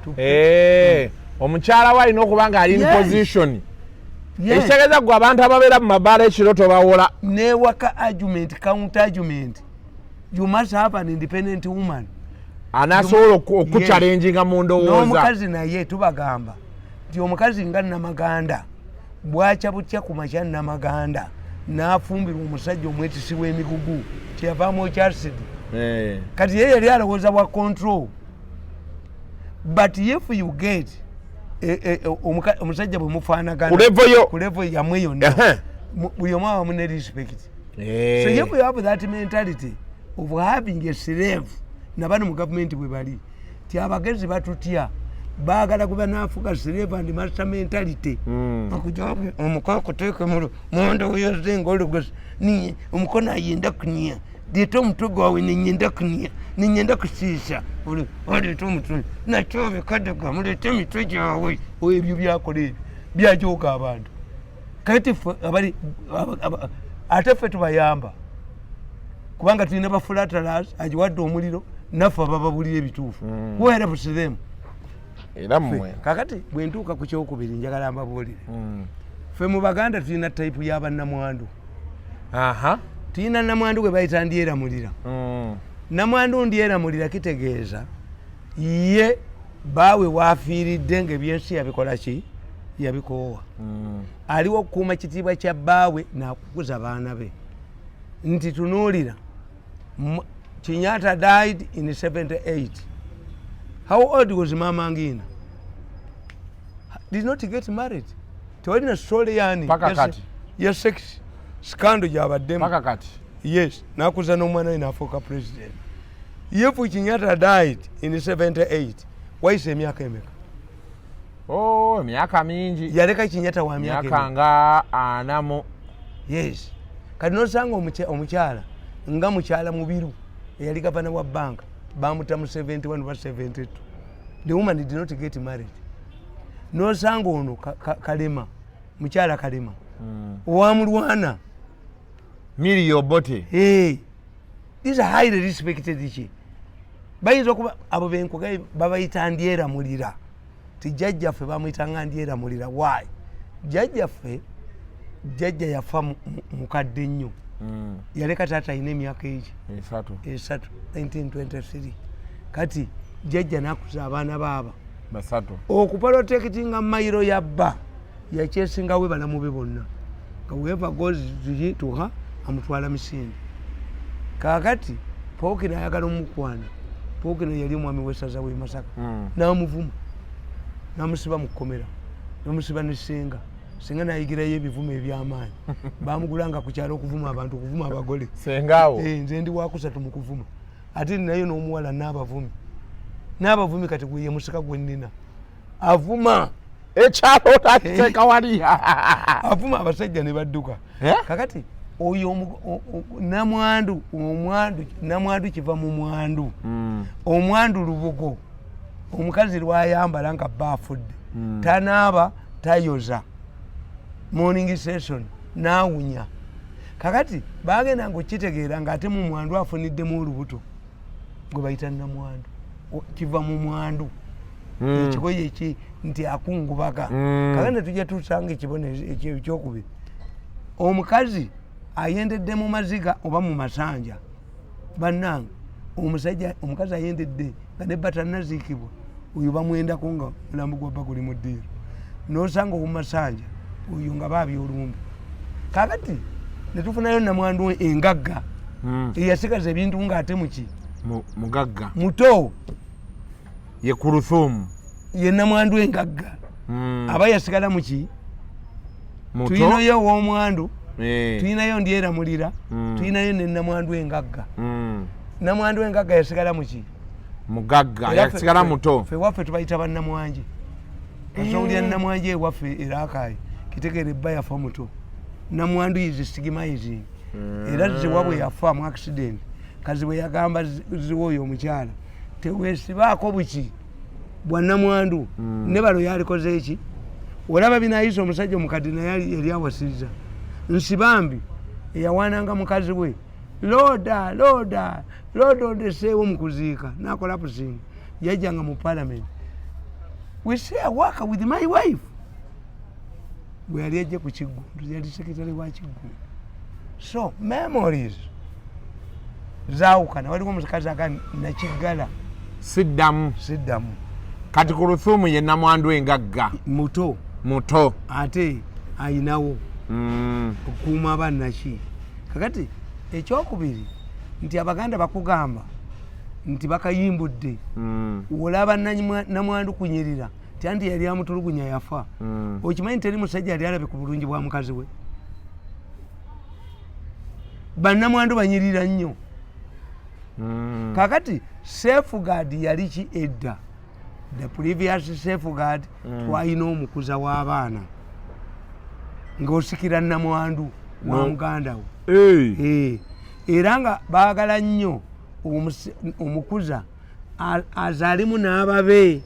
to pay?
Omukyala wa alina okuba nga ali in position. Ekitegeeza gwe abantu ababeera mu mabaala ekiro tobawola.
Newaka argument, counter argument. You must have an independent woman.
Anasobola okuchallenginga mu ndowooza.
N'omukazi naye tubagamba nti omukazi nga Namaganda bwakya butya ku makya Namaganda n'afumbirwa omusajja omwetisi w'emigugu kyeyavaamu ekyacid. Kati ye yali alowooza bwa control. But if you get omusajja bwe mufaanagana ku level yamwe yonna buli omu awamu ne respect. So if you have that mentality of having a slave nabano mu government bwe bali ti abagezi batutya baagala kuba naafuga slave and master mentality. Okujabe omukoko teke mundo uyoze ngolo gos ni omukono ayenda kunia dito mtugo wawe ni nyenda kunia ninyenda kusiisa oleeta omutwe nakyo bikadega muleete emitwe gyawe ebyo byakola ebyo byajooka abantu kati ffe abali ate ffe tubayamba kubanga tulina bafulatalas agiwadde omuliro naffe abababulira ebituufu weerabusiremu
era mmwe
kakati bwe ntuuka ku kyokubiri njagala mbabuulire ffe mu baganda tulina tayipu y'abannamwandu tulina namwandu gwe bayita ndyeramulira namwandu ndyeramulira kitegeeza ye baawe waafiiridde ng'ebyensi yabikola ki yabikoowa aliwo okukuuma kitiibwa kya baawe n'akukuza baana be nti tunuulira Kenyatta died in 78. How old was Mama Ngina? Did not get married. Tewalina story yani ya sex scandal yabaddemu
paka kati
yes nakuza n'omwana we n'afuuka president. Yefu Kenyatta died in 78. Wayise emyaka emeka?
Emyaka mingi.
Yaleka Kenyatta wa myaka
nga 40.
Yes. Kati nosanga omukyala nga mukyala mubiru eyali gavana wa banka bamuta mu 71 ba 72. The woman did not get married. Nosanga ono Kalema mukyala Kalema owamulwana
Miri Obote.
These are highly respected ichi. Bayinza okuba abo benkoga babayita ndyeramulira ti jjajjaffe bamuyitanga ndyeramulira. Why? Jjajjaffe jjajja yafa mukadde nnyo yaleka taata ayina emyaka egi esatu 1923. Kati jjajja nakuza abaana baaba
basatu
okupalotekitinga mayiro yabba yakyesinga we balamu be bonna whoever goes to her amutwala misinde. Kakati Pookino ayagala omukwana. Pookino yali omwami w'essaza w'e Masaka n'amuvuma n'amusiba mu kkomera n'amusiba ne Ssenga. Senga nayigirayo ebivumo eby'amaanyi bamugulanga ku kyalo okuvuma abantu okuvuma abagole
Sengaawo
nze ndi wakusatu mu kuvuma ate nayo n'omuwala n'abavumi kati gwe ye musika gwe nnina avuma
ekyalo takiteeka wali
avuma abasajja ne badduka. Kakati oyo namwandu kiva mu mwandu omwandu lubugo omukazi lwayambala nga baafudde tanaaba tayoza morning session naawunya. Kakati bagenda ng'okitegeera ng'ate mu mwandu afuniddemu olubuto gwe bayita namwandu kiva mu mwandu ekigoye eki nti akungubaga. Kakati tujja tusanga ekibonero ekyokubiri omukazi ayendedde mu maziga oba mu masanja bannange omukazi ayendedde nga nebba tannaziikibwa oyo bamwendako nga mulambo gwabba guli mu ddiiro n'osanga omumasanja oyo nga baabya olumbe. Kakati netufunayo namwandu engagga eyasigaza ebintu ng'ate muki
mugagga
muto
ye Kulthum
ye namwandu engagga aba yasigala muki tuyinayo ow'omwandu tuyinayo ndyeramulira tuyinayo ne namwandu engagga. Namwandu engagga yasigala muki
mugagga yasigala muto.
Ffe waffe tubayita bannamwanje kasowulya namwanje ewaffe eraakaayi kitegeera ebba yafa muto. Namwandu is stigmatizing era ziwa bwe yafa mu accident kazi bwe yagamba ziwa oyo omukyala teweesibaako buki bwa namwandu ne balo yalikoze eki olaba binayisa omusajja omukadde naye yali awasiriza nsibambi eyawaananga mukazi we loda odeseewo mu kuziika nakola pusinga yajjanga mu parliament we say I work with my wife. Bwe yali ajje ku Kiggundu yali sekretary wa Kiggundu. So memories zaawukana. Waliwo omukazi agani nakiggala
siddamu kati Kulthum ye namwandu engagga muto
ate ayinawo okukuuma abannaki. Kakati ekyokubiri nti abaganda bakugamba nti bakayimbudde olaba namwandu kunyirira nti yali amutulugunya yafa. Okimanyi teri musajja yali alabe ku bulungi bwa mukazi we. Bannamwandu banyirira nnyo. Kakati safeguard yali ki edda? The previous safeguard twalina omukuza w'abaana ng'osikira namwandu wa muganda we. Era nga baagala nnyo omukuza azaalimu n'ababe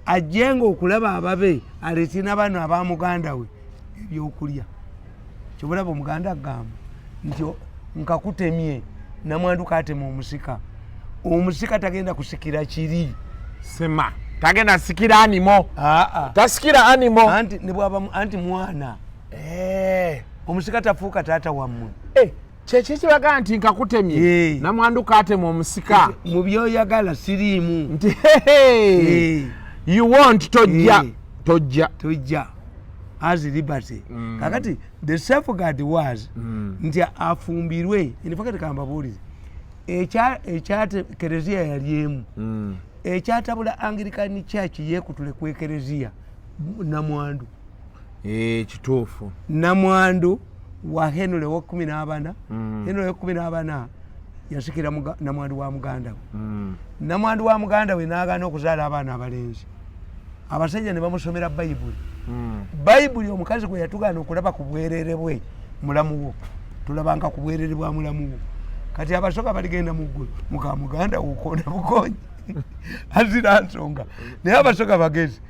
ajjenga okulaba ababe aleetina bano abamuganda we ebyokulya kyobulaba omuganda agamba nti nkakutemye namwandu katema omusika tagenda kusikira kiri
sema tagenda sikira animo tasikira animo
anti nebwaba anti mwana omusika tafuuka taata wammwe
kyekyo kibaga nti nkakutemye namwandu katema omusika
mu byoyagala siriimu
nti you want tojja
as liberty kakati the safeguard was nti afumbirwe nifakati kambabuulize ekyatekerezia yaliemu ekyatabula Anglican Church yekutule ku ekereziya namwandu
kituufu
namwandu wa Henry wa 14 Henry wa 14 yasikira namwandu wa muganda we namwandu wa muganda we n'agaana okuzaala abaana abalenzi abasajja ne bamusomera bayibuli omukazi gwe yatugaana okulaba ku bwerere bwe mulamu wo tulabanga ku bwerere bwa mulamu wo kati abasoka baligenda mu ggulu muka muganda wukonda bukonyi azira nsonga naye abasoka bagezi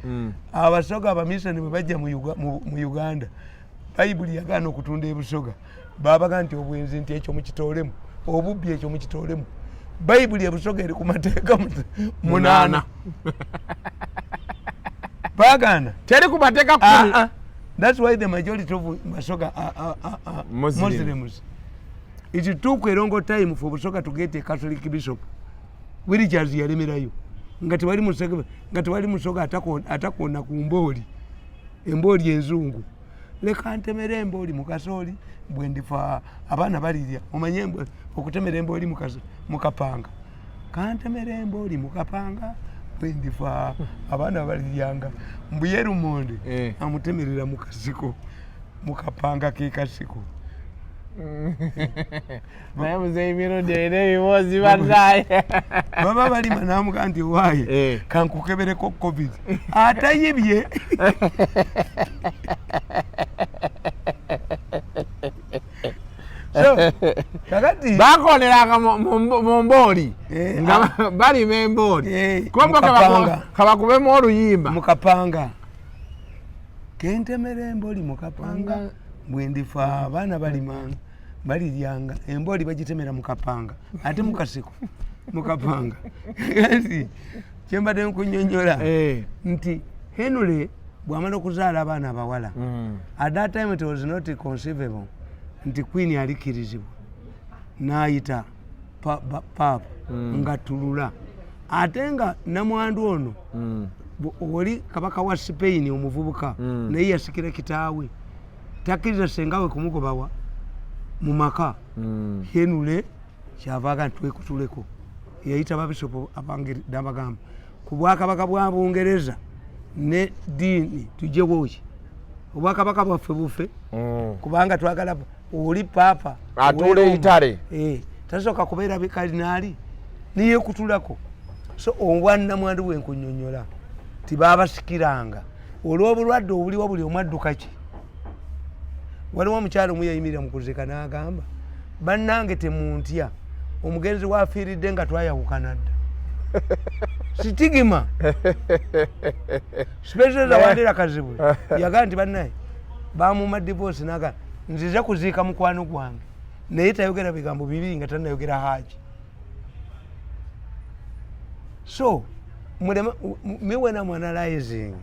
abasoka abamisani bwe bajja mu Uganda bayibuli yagaana okutunda ebusoga babaga nti obwenzi nti ekyo mukitoolemu obubbi ekyo mukitoolemu bayibuli ebusoga eri ku mateeka 8 bagana
teri ku mateeka 10
that's why the majority of masoga are Muslims. It took a long time for Busoga to get a Catholic bishop. Which has Yalimirayo. Ngatiwali Musoga attack on Nakumboli, Embodi and Zungu. Le cantemere embodi Mukasoli, Bwendifa, Abana Baridia, Omanyembo, Okutemere embodi Mukapanga. Cantemere embodi Mukapanga, Bwendifa, Abana Baridianga, Mbuyeru Monde, Amutemere Mukasiko, Mukapanga Kekasiko.
naye Muzeeyi Mirundi ebibuuzi bannaye
baba bali manamuga nti waaye kankukebereko covid atayibye so kakati
bakoleranga mu mbooli nga balima embooli komba kabakubemu oluyimba
mukapanga kentemera embooli mukapanga bwendifa abaana balimanga baliryanga emboli bagitemera mukapanga ate mukasiko mukapanga kasi kyembadde nkunyonyola nti Henry bwamala okuzaala abaana abawala at that time it was not conceivable nti queen alikirizibwa n'ayita papa nga tulula ate nga namwandu ono oli kabaka wa Spain omuvubuka naye yasikira kitaawe takiriza sengawe kumugobawa mu maka Henry kyavaga ntwekutuleko yayita babisopo abange dabagamba ku bwakabaka bwa Bungereza ne dini tujje woki obwakabaka bwaffe bufe kubanga twagala oli papa
atule itale
tasoka kubeera bikalinali niye kutulako so obwanna mwandu wenkunyonyola tibabasikiranga olw'obulwadde obuliwo buli omwadduka ki waliwo omukyalo muyayimirira mukuzika n'agamba bannange temuntya omugenzi wafiiridde nga twayawukana dda sitigima special awandera kazibu yagaa nti bannaye bamuma divorce naga nziza kuziika mukwano gwange naye tayogera bigambo bibiri nga tanayogera haji so when I'm analyzing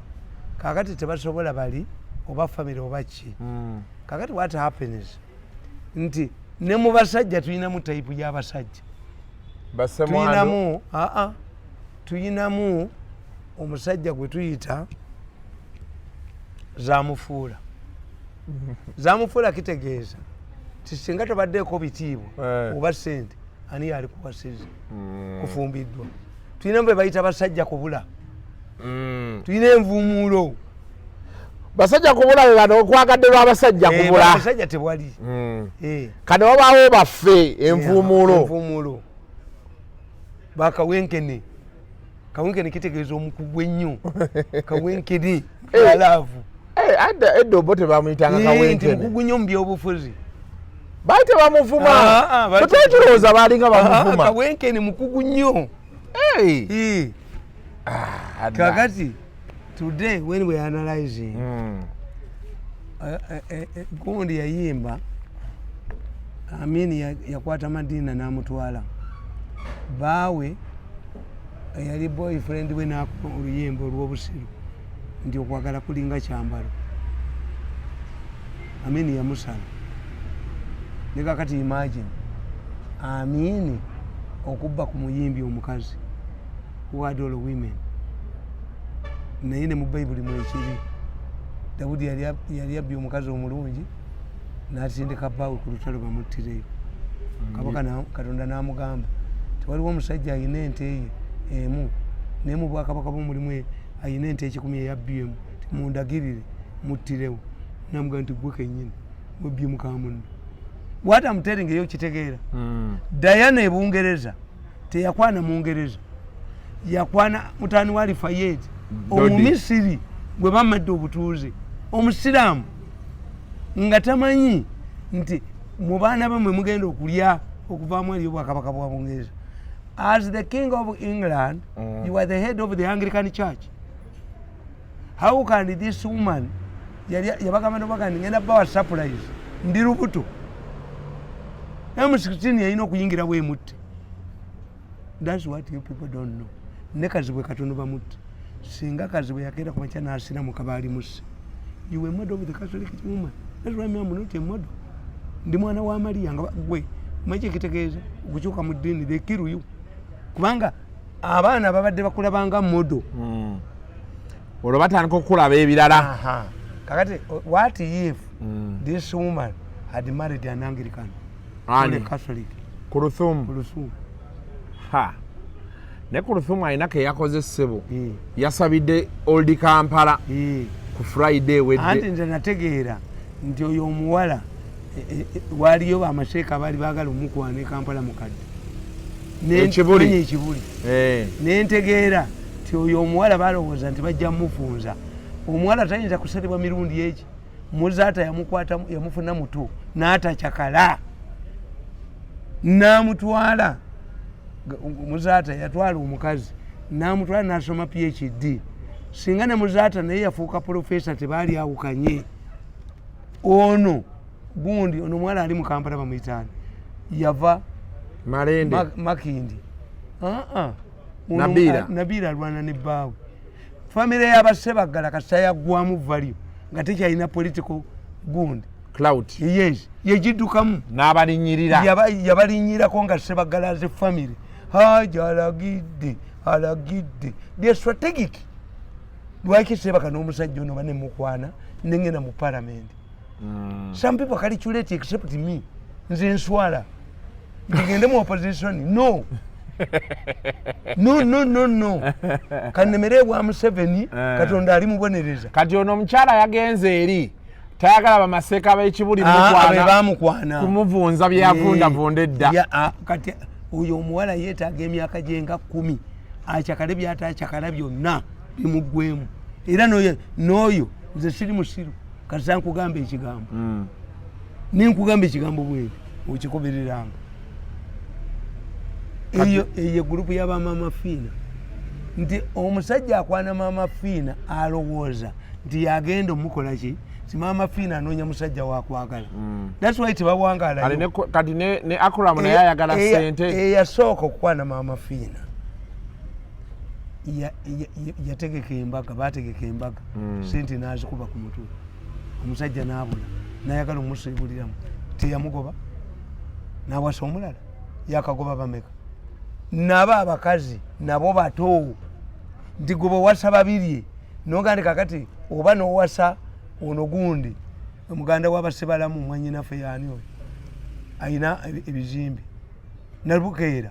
kakati tebasobola bali oba family oba ki kakati what happens nti ne mu basajja tuyinamu type y'abasajja tuyinamu omusajja gwe tuyita zamufuula kitegeeza ti singa tobaddeeko bitiibwa oba ssente ani yali kuwasiza kufumbiddwa tuyinamu be bayita basajja kubula tuyina envuumuulo
basajja kubula be bano okwagadde lw'abasajja kubula
abasajja tebwali
kati wabaawo baffe envuumuulo
bakawenkene kawenkene kitegeeza omukugu ennyo kawenkene alaavu
edda obo tebamuyitanga kawenkene
mukugu nnyo mu byobufuzi
baite bamuvuma totekiroza balinga bamuvuma
kawenkeni mukugu nnyo kakati today when we are analyzing gundi yayimba amini yakwata Madina n'amutwala bawe yali boyfriend we n'akuba oluyimba olw'obusiru nti okwagala kulinga kyambalo amini yamusala ne kakati imagine amini okubba ku muyimbi omukazi who had all women naye ne mu bayibuli mwekiri Dawudi yali yabbi omukazi omulungi n'atindika bbaawe ku lutalo bamuttireyo kabaka Katonda n'amugamba tewaliwo omusajja ayina ente ye emu naye mu bwakabaka bw'omulimu ayina ente 10 eyabbiyemu timundagirire muttirewo namugamba nti gwe kennyini mubbye mukamunno what I'm telling you kitegeera Diana e Bungereza teyakwana Mungereza yakwana mutani wali Fayed omumisiri gwe bamadde obutuuze omusiraamu nga tamanyi nti mu baana bamwe mugenda okulya okuvaamu ali obwakabaka bwa Bungereza. As the king of England, you are the head of the Anglican Church. How can this woman yabagamba nobagandi ngenda bawa surprise ndi lubuto M16 yayina okuyingira bwe mutte. That's what you people don't know. Ne kazibwe katono bamutte singa kazibwe yakera ku machana asina mu kabali musse. You were model of the Catholic woman. That's why I'm not a model. Ndi mwana wa Maria nga gwe mache kitegeeza okukyuka mu dini they kill you kubanga abaana babadde bakulabanga model
olwo batandika okulaba ebirala.
Kakati what if this woman had married an Anglican or a Catholic? Kulthum.
Ne Kulthum ayina ke yakoze ssebo yasabidde Old Kampala ku Friday wedde
anti nze nategeera nti oyo omuwala waliyo amasheeka bali baagala omukwana Kampala mukadde
ekibuli
nentegeera nti oyo omuwala balowooza nti bajja mufunza. Omuwala tayinza kusalibwa mirundi eki. Muzaata yamukwata yamufuna muto n'atakyakala n'amutwala. Muzaata yatwala omukazi n'amutwala n'asoma PhD. Singa ne Muzaata naye yafuuka profesa tebaali awukanye. Ono gundi ono mwana ali mu Kampala bamuyitaani yava
Malende
Makindi Nabira alwana ne bbaawe. Famire y'abasebagala kasita yaggwamu valio nga tekyalina political gundi
cloud
yes yegiddukamu
n'abalinyirira
yabalinyirako nga sebagala ze family alagidde they strategic. Lwaki sebaka n'omusajja ono bane mukwana nengenda mu parliament. Some people calculate except me. Nze nswala ngende mu opposition no kanemerebwa mu 7 Katonda ali mubonereza.
Kati ono omukyala yagenze eri tayagala bamaseka b'ekibuli
bamukwana
kumuvunza byavundavunda edda.
Kati oyo omuwala yeetaaga emyaka gyenga 10 akyakale byatakyakala byonna bimuggwemu era n'oyo nze siri musiru kati sankugamba ekigambo ninkugamba ekigambo bweri okikobereranga. Eyo gurupu y'abamama fiina nti omusajja akwana mama fiina alowooza nti yagenda omukola ki si mama fiina anoonya musajja wakwagala. That's why tebawangala
kati ne Akulamu naye ayagala ssente.
Eyasooka okukwana mama fiina yategeka embaga bategeka embaga sente n'azikuba ku mutwe omusajja n'abula n'ayagala omusiibuliramu teyamugoba n'awasa omulala yakagoba bameka. Nabo abakazi nabo bato nti gwe bwewasa babirye nogandi kakati oba n'owasa ono gundi omuganda w'abasebalamu mwanyinaffe yaani oyo ayina ebizimbe nabukeera.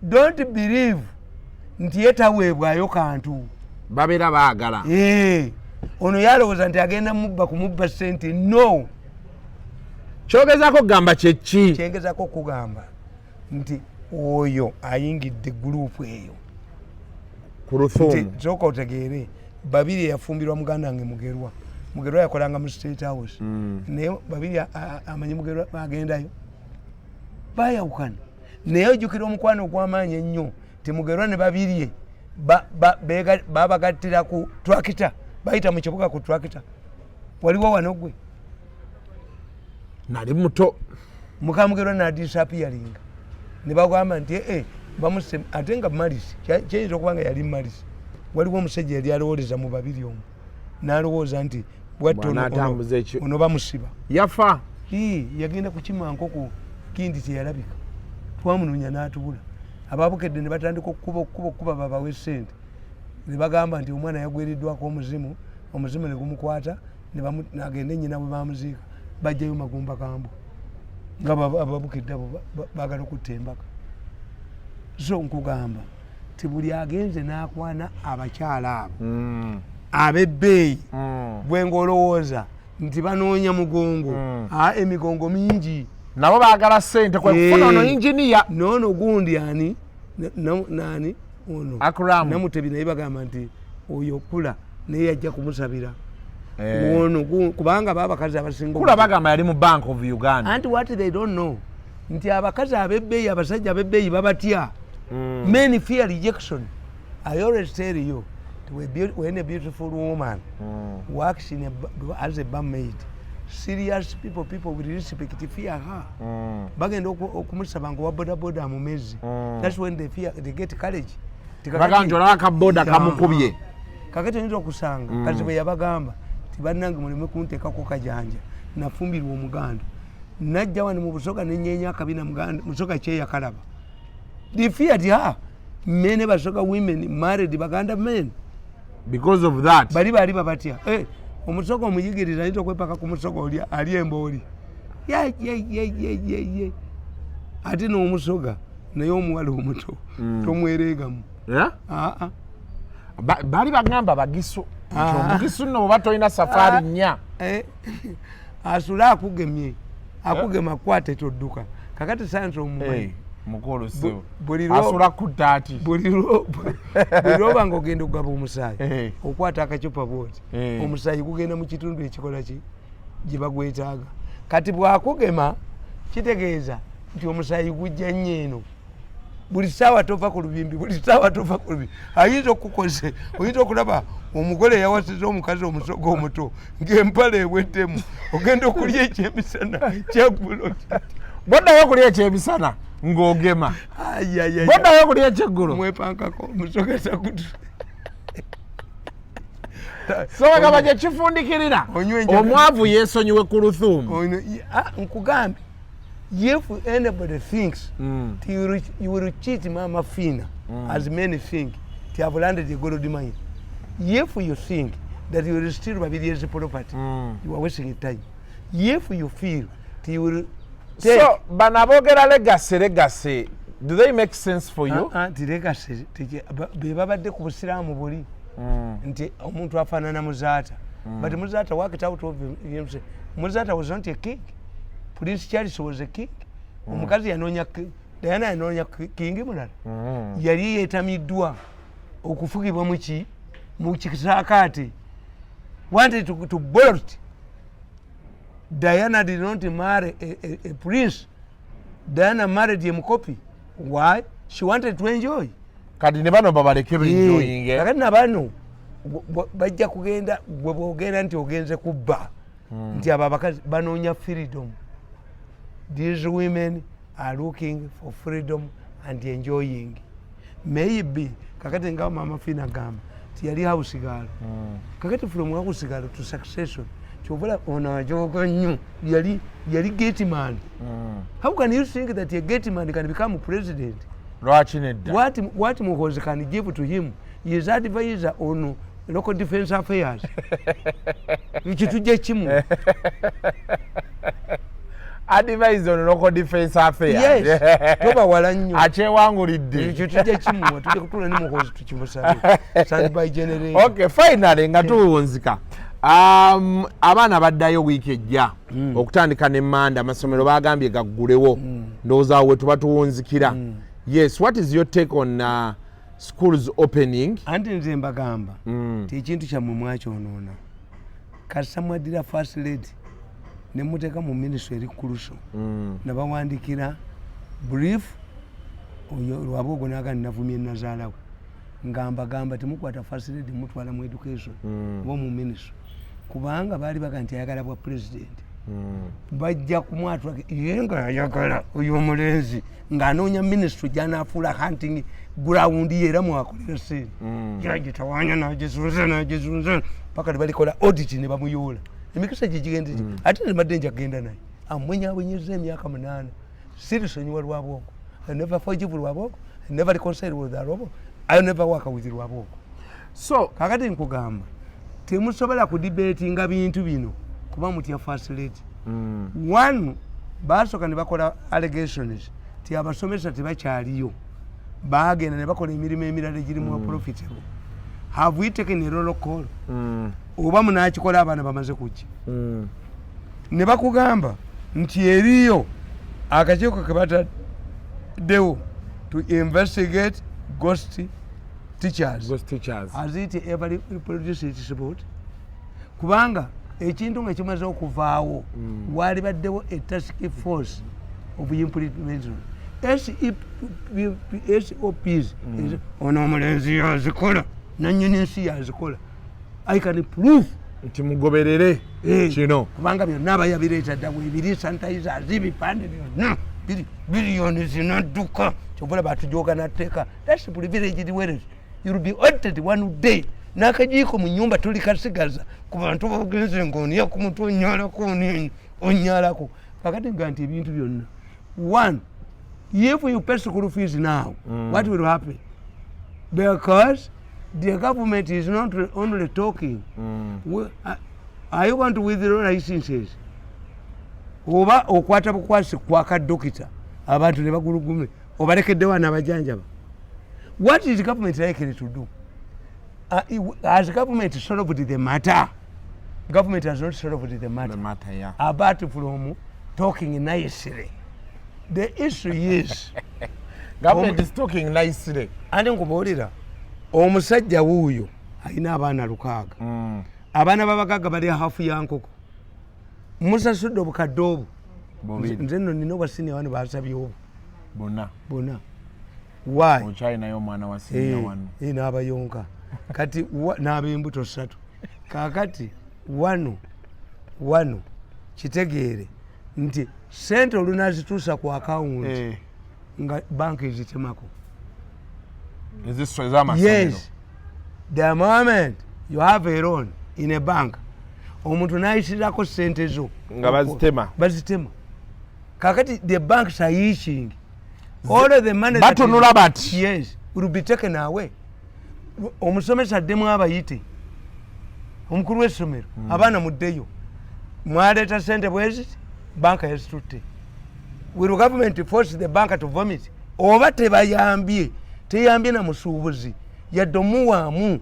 Don't believe nti yetaweebwayo kantu
babeera baagala.
Ono yalowooza nti agenda mubba kumubba ssente no.
Kyogezaako kugamba kyeki?
Kyengezaako kugamba nti oyo ayingidde gurupu eyo
Kulthum.
Sooka otegeere babiri yafumbirwa muganda wange Mugerwa Mugerwa yakolanga mu State House naye babiri amanyi Mugerwa bagendayo bayawukana naye ojjukira omukwano ogw'amaanyi ennyo Mugerwa ne babirye babagattira ku tractor bayita mu kibuga ku tractor waliwo wano gwe
nali muto
Mukamugerwa n'adisappearinga ne bagamba nti bamuse ate nga malisi kyeyinza okuba nga yali malisi waliwo omusajja yali alowoleza mu babiri omu n'alowooza nti ono bamusiba
yafa
yagenda kukimanko ku kindi teyalabika twamunoonya n'atubula ababukedde ne batandika okukuba babawe ssente ne bagamba nti omwana yagwiriddwako omuzimu ne gumukwata n'agenda ennyina bwe bamuziika bajjayo magumba kambu nga ababukedde abo baagala okutta embaka so nkugamba ti buli agenze n'akwana abakyala abo ab'ebbeeyi bwe ng'olowooza nti banoonya mugongo emigongo mingi
nabo baagala ssente kwekufuna ono injiniya
noono gundi ani nani ono
Akram
Namutebi naye bagamba nti oyo kula naye yajja kumusabira ono kubanga babakazi abasinga
kula bagamba yali mu Bank of Uganda
anti what they don't know nti abakazi ab'ebbeeyi abasajja ab'ebbeeyi babatya men fear rejection. I always tell you when a beautiful woman works as a barmaid, serious people with respect fear her. Bagenda okumusaba ngo boda mu mezi. That's when they get courage.
Baganja olaka boda kamukubye.
Kakati nito okusanga kazi bwe yabagamba tibannange muleme kunteekako kajanja nafumbirwa omuganda najja wano mu busoga nenyenya akabina muganda musoga kyeyakalaba. They feared her. Many basoga women married baganda men
because of that.
Bali babatya omusoga omuyigiriza nito kwepaka ku musoga oli ali emboli ye ate n'omusoga naye omuwala omuto tomwereegamu
bali bagamba bagisu omugisu nno oba tolina safari nnya
asula akugema kwate todduka kakati sayansi omumanyi
mukolo so asula kutati
buli roba ngogenda okugaba omusaayi okwata akacupa bwoti omusaayi gugenda mu kitundu ekikola ki gye bagwetaaga kati bwakugema kitegeeza nti omusaayi gujja nnyo eno buli ssaawa tova ku lubimbi ayinza okukozesa oyinza okulaba omugole yawasiza omukazi omusoga omuto ng'empala eweddemu ogenda okulya ekyemisana kyeggulo
boddayo okulya ekyemisana ng'ogema boddayo okulya ekyeggulo
mwepankako musoga sakutu
so bagamba gye kifundikirira omwavu yeesonyiwe ku Kulthum
nkugambe if anybody thinks you will cheat Mama Fina as many think they have landed a gold mine, if you think that you will steal Babiri's property, you are wasting your time. If you feel you will take
so banabogera legacy do they make sense for you?
The legacy bebabadde ku busiraamu buli nti omuntu afaanana Muzaata but Muzaata worked out of himself. Muzaata was not a king. Prince Charles was a king. Omukazi yanoonya Diana yanoonya king mulala yali yeetamiddwa okufugibwa mu kisaakaate wanted to bolt. Diana did not marry a prince. Diana married a mukopi. Why? She wanted to enjoy.
Kati ne bano babaleke enjoying.
Kati na bano bajja kugenda gwe bwogenda nti ogenze kubba nti abo abakazi banoonya freedom. These women are looking for freedom and enjoying. Maybe kakati nga Mama Fina gamba ti yali house girl. Kakati from house girl to succession chobola ona jogo nnyo yali gate man. How can you think that a gate man can become president?
Lwaki nedda?
What Muhozi can give to him? He is advisor on local defense affairs. Kitujja kimu.
Advise on local defense affairs.
Yes. Toba wala nnyo.
Akyewangulidde.
Kitujja kimu tujja kutula ne Muhozi tukimusabe. Stand by generation.
Okay, finally nga tuwunzika. Abaana baddayo wiiki ejja okutandika ne Manda amasomero bagambye gaggulewo ndowooza we tuba tuwunzikira. Yes, what is your take on schools opening?
Anti nze mbagamba ti ekintu kyammwe mwakyonoona kasamwadira first lady nemuteeka mu ministry eri kuluso nabawandikira brief oyo lwabwogo naga navumye nazaalawe ngamba temukwata first lady mutwala mu education oba mu ministry kubanga baali baga nti ayagala bwa president bajja kumwatula yenga yayagala oyo omulenzi ng'anoonya ministry gy'anaafuula hunting ground era mwakolera sente yagitawanya nagizunza paka tebalikola audit ne bamuyoola emikisa gigende ate nebadde njagenda naye amwenyabwenyeza emyaka 8 sirisonyiwa lwabwogo I never forgive lwabwogo I never reconcile with Lwabwogo I never work with Lwabwogo.
So
kakati nkugamba temusobola kudibetinga bintu bino kuba mutya first lady. One basooka ne bakola allegations ti abasomesa tebakyaliyo baagenda ne bakola emirimu emirala egirimu profitable. Have we taken a roll call? Oba munakikola abaana bamaze kuki ne bakugamba nti eriyo akakiiko ke bataddewo to investigate ghost teachers. Has it ever produced its report? Kubanga ekintu nga kimaze okuvaawo wali baddewo a task force of implementation SOPs ono omulenzi yazikola nannyini ensi yazikola I can prove
nti mugoberere kino
kubanga byonna abayabireeta dda bwebiri sanitizers ebipande byonna biliyoni zinadduka kyobola batujooga natteeka that's privilege dwellers you'll be audited one day n'akajiiko mu nnyumba tuli kasigaza ku bantu bagenze ng'oniya ku mutwe onyalako nini onyalako kakati nga nti ebintu byonna one if you pay school fees now what will happen because the government is not only talking are you going to withdraw licenses oba okwata bukwasi kwaka dokita abantu ne bagulugume obalekeddewo n'abajanjaba what is government likely to do? Has government solved the matter? Government has not solved the matter.
Yeah.
Apart from talking nicely. The issue is
government is talking nicely.
Andi nkubuulira omusajja wuuyo alina abaana 6 abaana babagaga bali hafu ya nkoko musasudde obukadde obwo nze nno nina obwasiniya wano basabye obwo bonna why
okyalinayo omwana wa siniya wano
n'abayonka kati n'ab'embuto 3 kakati wano kitegeere nti sente olunazituusa ku akawunti nga banka ezitemako. Yes, the moment you have a loan in a bank omuntu n'ayisirirako sente zo
nga bazitema
kakati the banks are itching all of the money
batunula bati
yes will be taken away. Omusomesa addemu abayite omukulu w'essomero abaana muddeyo mwaleeta sente bweziti banka yazitutte. Will government force the bank to vomit? Oba teyambye na musuubuzi yadde omuwaamu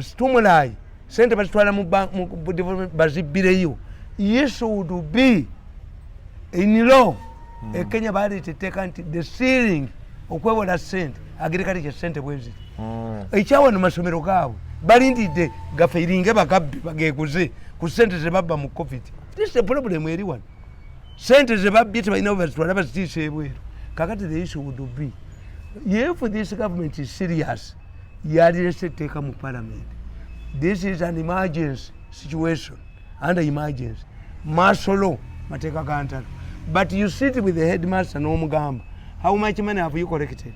stimuli sente bazitwala mu bazibbireyo. Yes would be in law Kenya baleeta etteeka nti the ceiling okwewola sente agirikati kye sente bweziti ekyawano masomero gaabwe balindidde gafeiringe bagabbi bageeguze ku sente zebabba mu covid. This is the problem eri wano sente zebabbye tebalina bazitwala bazitiisa ebweru. Kakati the issue would be if this government is serious yalirese etteeka mu parliament. This is an emergency situation under emergency masolo mateeka gantalo but you sit with the headmaster n'omugamba how much money have you collected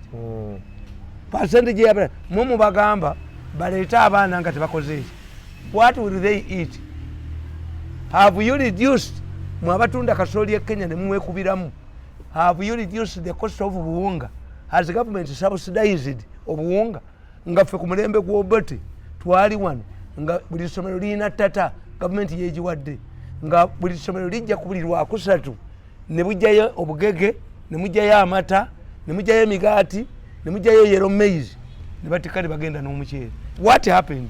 percentage ya mumu bagamba baleeta abaana nga tebakoze what will they eat? Have you reduced mwabatunda kasooli ya Kenya ne mumwekubiramu? Have you reduced the cost of buwunga? Has the government subsidized obuwunga? Nga ffe ku mulembe gw'obote twali wano nga buli ssomero lirina tata gavumenti yeegiwadde nga buli ssomero lijja kubulirwa 3 ne bujjayo obugege ne mujjayo amata ne mujjayo emigaati ne mujjayo yellow maize ne batika ne bagenda n'omuceere. What happened?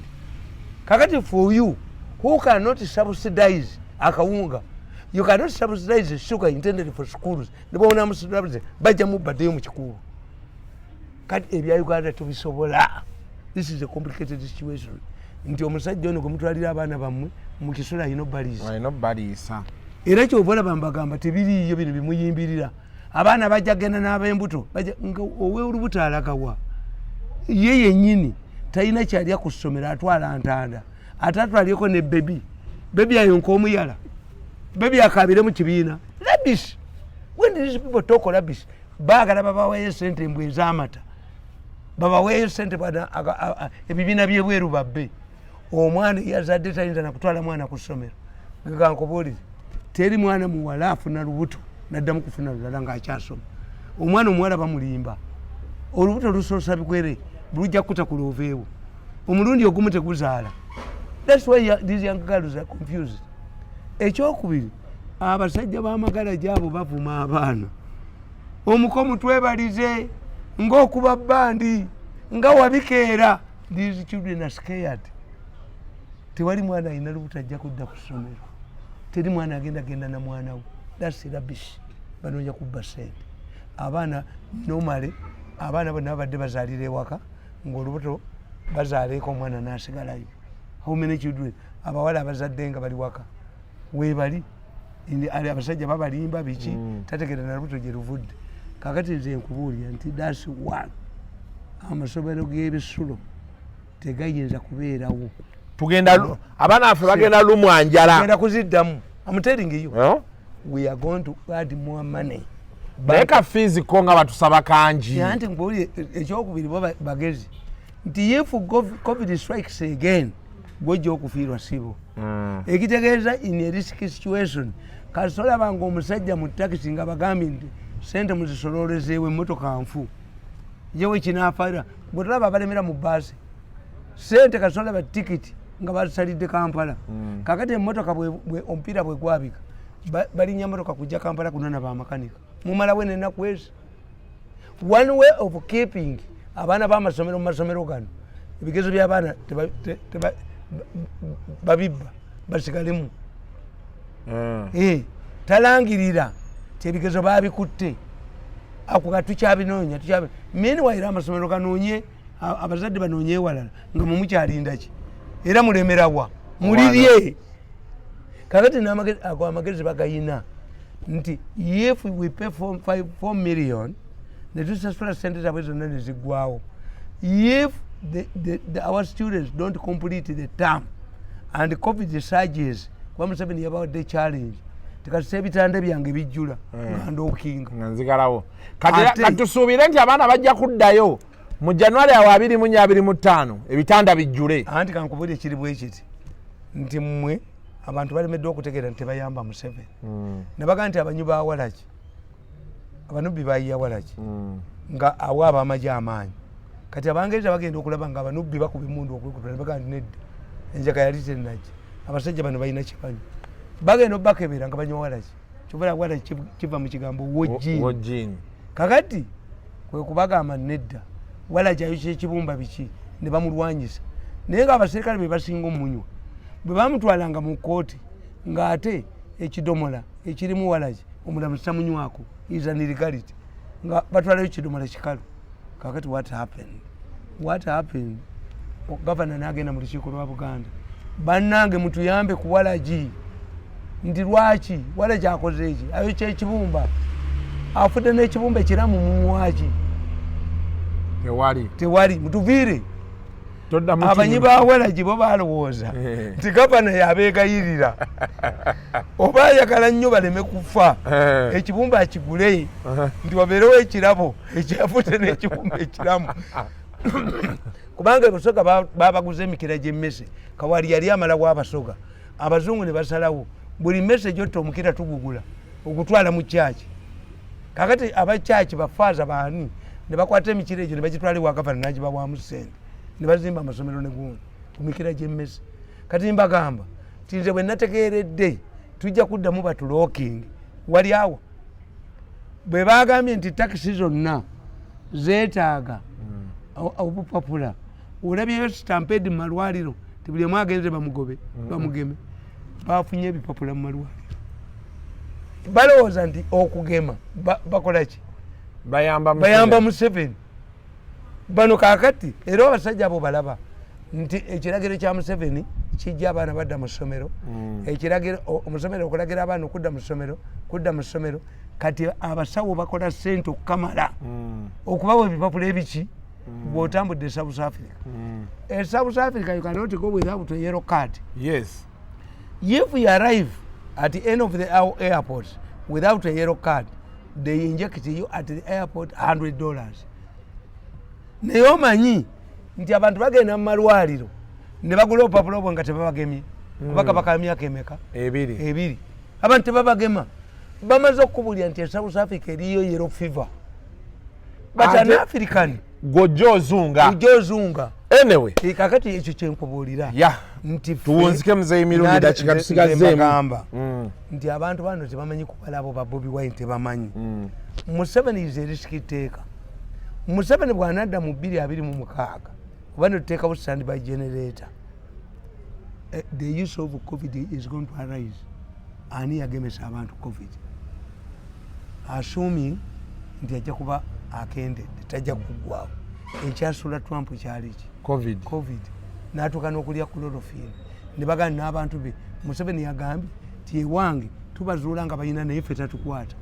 Kakati for you who cannot subsidize akawunga, you cannot subsidize sugar intended for schools, ne bona musubsidize bajja mubaddeyo mu kikuulu. Kati ebya Uganda tubisobola. This is a complicated situation. Nti omusajja ono gwe mutwalira abaana bammwe mu kisula alina
obbaliisa
era kyova olaba mbagamba tebiriiyo bino bimuyimbirira abaana bajja genda n'ab'embuto nga ow'olubuto alagawa ye yennyini talina kyalya ku ssomero atwala ntanda ate atwalyeko ne bebi ayonka omuyala bebi akabire mu kibiina rubbish. When these people talk rubbish baagala babaweeyo sente embwe ez'amata babaweeyo sente ebibiina byebweru babbe omwana yazadde tayinza nakutwala mwana ku ssomero gankobuulire teri mwana muwala afuna lubuto naddamu kufuna lulala ng'akyasoma omwana omuwala bamulimba olubuto lusoosa bikwere bulujja kuta ku looveewo omulundi ogumu teguzaala. That's why these young girls are confused. Ekyokubiri abasajja b'amagala gyabo bavuma abaana omukomu twebalize ng'okuba bandi nga wabikeera. These children are scared. Tewali mwana alina lubuto ajja kudda ku ssomero teri mwana agenda na mwana we. That's rubbish. Banoonya kubba ssente abaana normally abaana bonna babadde bazaalira ewaka ng'olubuto bazaaleeko omwana n'asigalayo. How many children abawala abazadde nga bali waka weebali abasajja babalimba biki tategeera na lubuto gye luvudde. Kakati nze nkubuulira nti that's one amasomero g'ebisulo tegayinza kubeerawo.
Tugenda abaana baffe bagenda lumwanjala
genda kuziddamu. I'm telling you we are going to add more money.
Beka fees ko nga batusaba kanji
anti nkubuulire ekyokubiri bo bagezi nti if COVID strikes again gwojja okufiirwa sibo. Ekitegeeza in a risky situation kasola banga omusajja mu takisi nga bagambye nti sente muzisololezeewo emmotoka nfu yewe kinaafaira bwetulaba abalemera mu baasi sente kasola ba tikiti nga basalidde Kampala. Kakati emmotoka omupiira bwe gwabika balinnya mmotoka kujja Kampala kunona bamakanika mumalawo ennaku ezi. One way of keeping abaana b'amasomero mu masomero gano ebigezo by'abaana babibba basigalemu talangirira tebigezo babikutte ako katukyabinoonya meanwhile amasomero ganoonye abazadde banoonye ewalala nga mumukyalinda ki era mulemerawa mulirye. Kakati ago amagezi bagayina nti if we pay 4 million netusasula sente zabwe zonna neziggwawo if our students don't complete the term and COVID surges kwa Museveni yabawadde challenge tikasise ebitande byange bijjula nga ndookinga
nga nzigalawo kati tusuubire nti abaana bajja kuddayo mu January awo 2025 ebitanda bijjule.
Anti kankubuli ekiri bwe kiti nti mmwe abantu balemeddwa okutegeera nti tebayamba Museveni ne baga nti abanyu bawalaki abanubbi bayiya walaki nga awa abamagye amaanyi kati abangereza bagenda okulaba nga abanubbi bakuba emundu okulikuta ne baga nti nedda enjaka yali tennaki abasajja bano balina kibanyi bagenda obbakebera nga banywa walaki kyobala walaki kiva mu kigambo wojini. Kakati kwe kubagamba nedda walaki ayokya ekibumba biki ne bamulwanyisa naye nga abaserikale be basinga omunywa bwe bamutwalanga mu kooti ng'ate ekidomola ekirimu walaki omulamuzi tamunywako is an illegality nga batwalayo ekidomola kikalu. Kakati what happened gavana n'agenda mu lukiiko lwa Buganda bannange mutuyambe ku walagi nti lwaki walagi akoze eki ayokya ekibumba afudde n'ekibumba ekiramu mumuwaki tewali mutuviire. Abanyi ba walagi bo balowooza nti gavana yabeegayirira oba ayagala nnyo baleme kufa ekibumba akigule nti wabeerewo ekirabo ekyafudde n'ekibumba ekiramu kubanga abasoga babaguza emikira gy'emmese kawali yali amalawo abasoga abazungu ne basalawo buli mmese gyotta omukira tugugula ogutwala mu kyaki. Kakati abakyaki bafaaza baani ne bakwata emikira egyo ne bagitwala ewa gavana n'agibawaamu ssente ne bazimba amasomero ne gundi ku mikira gy'emmese. Kati mbagamba nti nze bwe nategeeredde tujja kuddamu batulooking wali awo bwe bagambye nti takisi zonna zeetaaga obupapula olabyeyo stampede mu malwaliro ti buli omu agenze bamugeme bafunye ebipapula mu malwaliro balowooza nti okugema bakola ki bayamba Museveni bano. Kakati era abasajja abo balaba nti ekiragiro kya Museveni kijja abaana badda mu ssomero ekiragiro omusomero okulagira abaana okudda mu ssomero kati abasawo bakola ssente okukamala okubawa ebipapula ebiki bw'otambudde South Africa. South Africa you cannot go without a yellow card.
Yes.
If you arrive at the end of the airport without a yellow card, they inject you at the airport $100. Naye omanyi nti abantu bagenda mu malwaliro ne bagula obupapula obwo nga tebabagemye kubaka baka myaka emeka ebiri abantu tebabagema bamaze okukubulira nti South Africa eriyo yellow fever but an African gojozunga
anyway
kakati ekyo kyenkubuulira nti
tuwunzike Muzeeyi Mirundi dakika tusigazeemu
nti abantu bano tebamanyi kubala abo ba Bobi Wine tebamanyi Museveni is a risky taker. Museveni bw'anadda mu 2026 kuba ne tuteekawo standby generator the use of COVID is going to arise ani yagemesa abantu COVID assuming nti ajja kuba akendedde tajja kuggwawo ekyasula Trump kyali ki COVID n'atuuka n'okulya chlorophene ne bagana n'abantu be Museveni yagambye ti ewange tubazuula nga balina naye ffe tatukwata.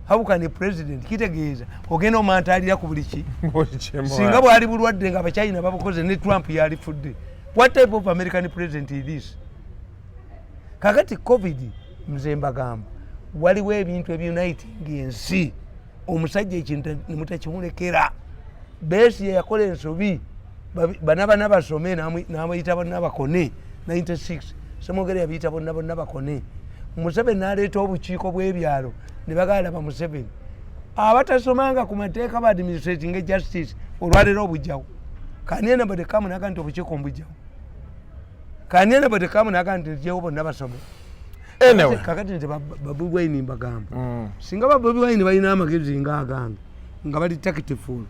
How can a president kitegeeza ogenda omantaalira ku buli ki singa bwali bulwadde nga abachina babukoze ne Trump yalifudde. What type of American president is this? Kakati COVID mzemba gamba waliwo ebintu ebyuniting ensi omusajja ekintu nemutakimulekera besi yakola ensobi bana basome n'amuyita bonna bakone 96 semogere yabiyita bonna bakone. Museveni n'aleeta obukiiko bw'ebyalo ne bagala ba Museveni abatasomanga ku mateeka ba administrating justice olwaleero obujjawo kaniena bade kamu naga nti obukiiko mbujjawo kaniena bade kamu naga nti jewo bonna basome.
Anyway
kakati nti Bobi Wine mbagamba singa ba Bobi Wine balina amagezi nga agange nga bali tactful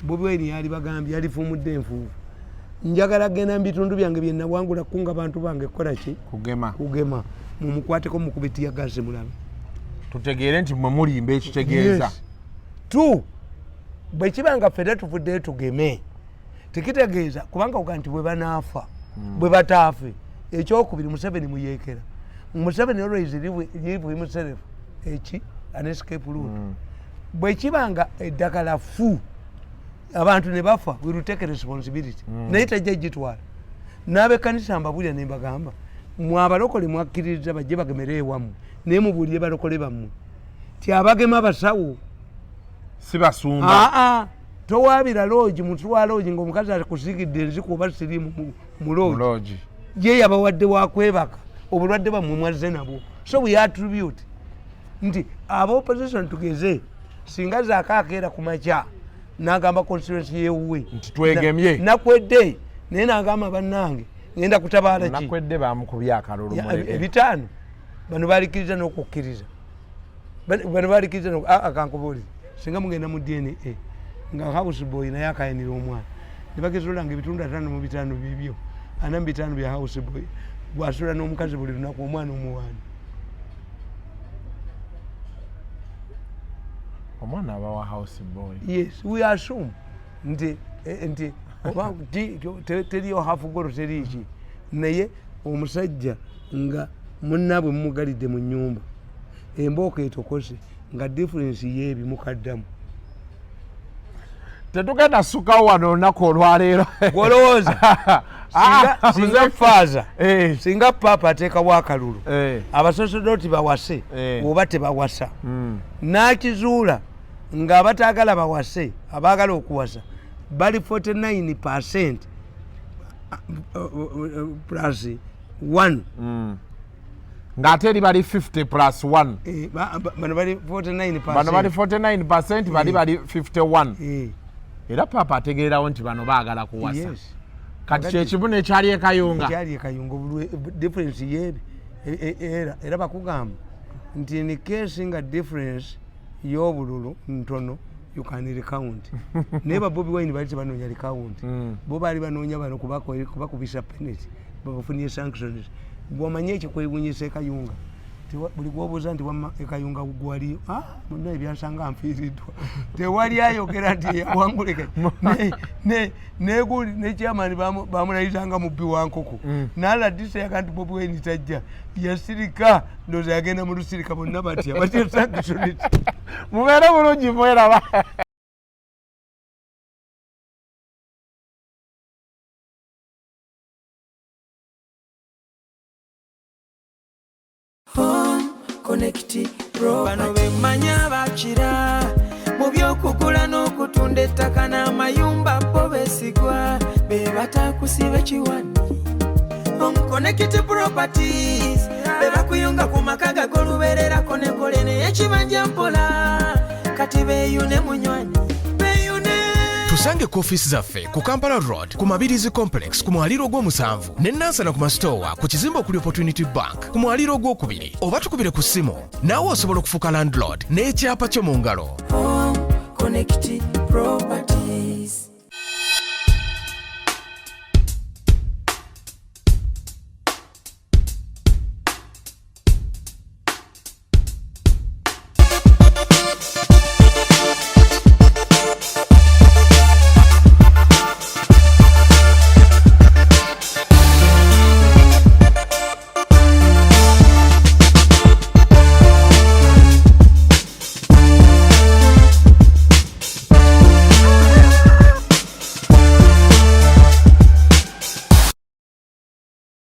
Bobi Wine yali bagambye yali fumudde enfuufu njagala genda mbitundu byange byenna wangula kunga bantu bange kola ki kugema mumukwateko mukubitiya gazi mulabe
tutegeere nti mwe mulimba ekitegeeza
tu bwe kibanga fedde tuvuddeyo tugeme tekitegeeza kubanga uga nti bwe banaafa bwe bataafe ekyokubiri Museveni muyeekera Museveni always live himself eki an escape route bwe kibanga eddagala fu abantu ne bafa we will take responsibility naye tajja gitwala n'abekkanisa mbabulira ne mbagamba mwabalokole mwakkiririza bajje bagemere ewammwe naye mubuulire balokole bammwe ti abagema abasawo
si basumba
towaabira loogi mutu wa loogi ng'omukazi akusigidde enziku oba sirimu mu loogi ye yabawadde wakwebaka obulwadde bammwe mwazze nabwo so we attribute nti aba opposition tugeze singa zaakaakeera ku makya n'agamba constituency yeewuwe
nti twegemye
nakwedde naye n'agamba bannange ngenda kutabaala ki
nakwedde bamukubya akalulu
ebitaano bano balikiriza n'okukkiriza bano balikiriza akankubuulira singa mugenda mu DNA nga house boy naye akayanira omwana ne bagezolanga ebitundu 55 bibyo 45 bya house boy bwasula n'omukazi buli lunaku omwana omuwani
omwana abawa house boy.
Yes, we assume nti teriyo hafugolo teriki naye omusajja nga munnabwe mumugalidde mu nnyumba embooko etokose nga difference yeebi mukaddamu
tetugenda sukawo wano olunaku olwaleero
gwolowooza singa faaza singa paapa ateekawo akalulu abasosodoti bawase oba tebawasa n'akizuula ng'abataagala bawase abaagala okuwasa bali 49% plus 1
ng'ate eri bali 50 plus 1
bano bali 49%.
Bano bali 49% bali 51 era paapa ategeerawo nti bano baagala kuwasa kati kyekibu nekyali ekayunga
difference yeebi era bakugamba nti in case nga difference y'obululu ntono you can recount naye ba Bobi Wine bali tebanoonya recount bo baali banoonya bano kubakubisa penalty babafunye sanctions bw'omanye ekyo kwewunyisa ekayunga buli gwobuuza nti wamma ekayunga gwaliyo munna ebyansanga nfiiriddwa tewali ayogera nti wanguleka nekyamani bamulayitanga mubbi wa nkoko naladisa yaga nti Bobi Wine tajja yasirika ndooza yagenda mu lusirika bonna batya sanctionity
mubeere bulungi mweraba
bano bemmanya bakira mu by'okugula n'okutunda ettaka n'amayumba bo beesigwa be batakusiba kiwani Connect Properties be bakuyunga ku maka gag'olubeererako nekole n'ekibanja mpola kati beeyune munywanyi
tusange ku ofiisi zaffe ku Kampala Road ku Mabirizi Complex ku mwaliiro ogw'omusanvu ne Nansana ku masitoowa ku kizimbe okuli Opportunity Bank ku mwaliiro ogwokubiri oba tukubire ku ssimu naawe osobola okufuuka landlord n'ekyapa kyo mu ngalo.
Connect Properties.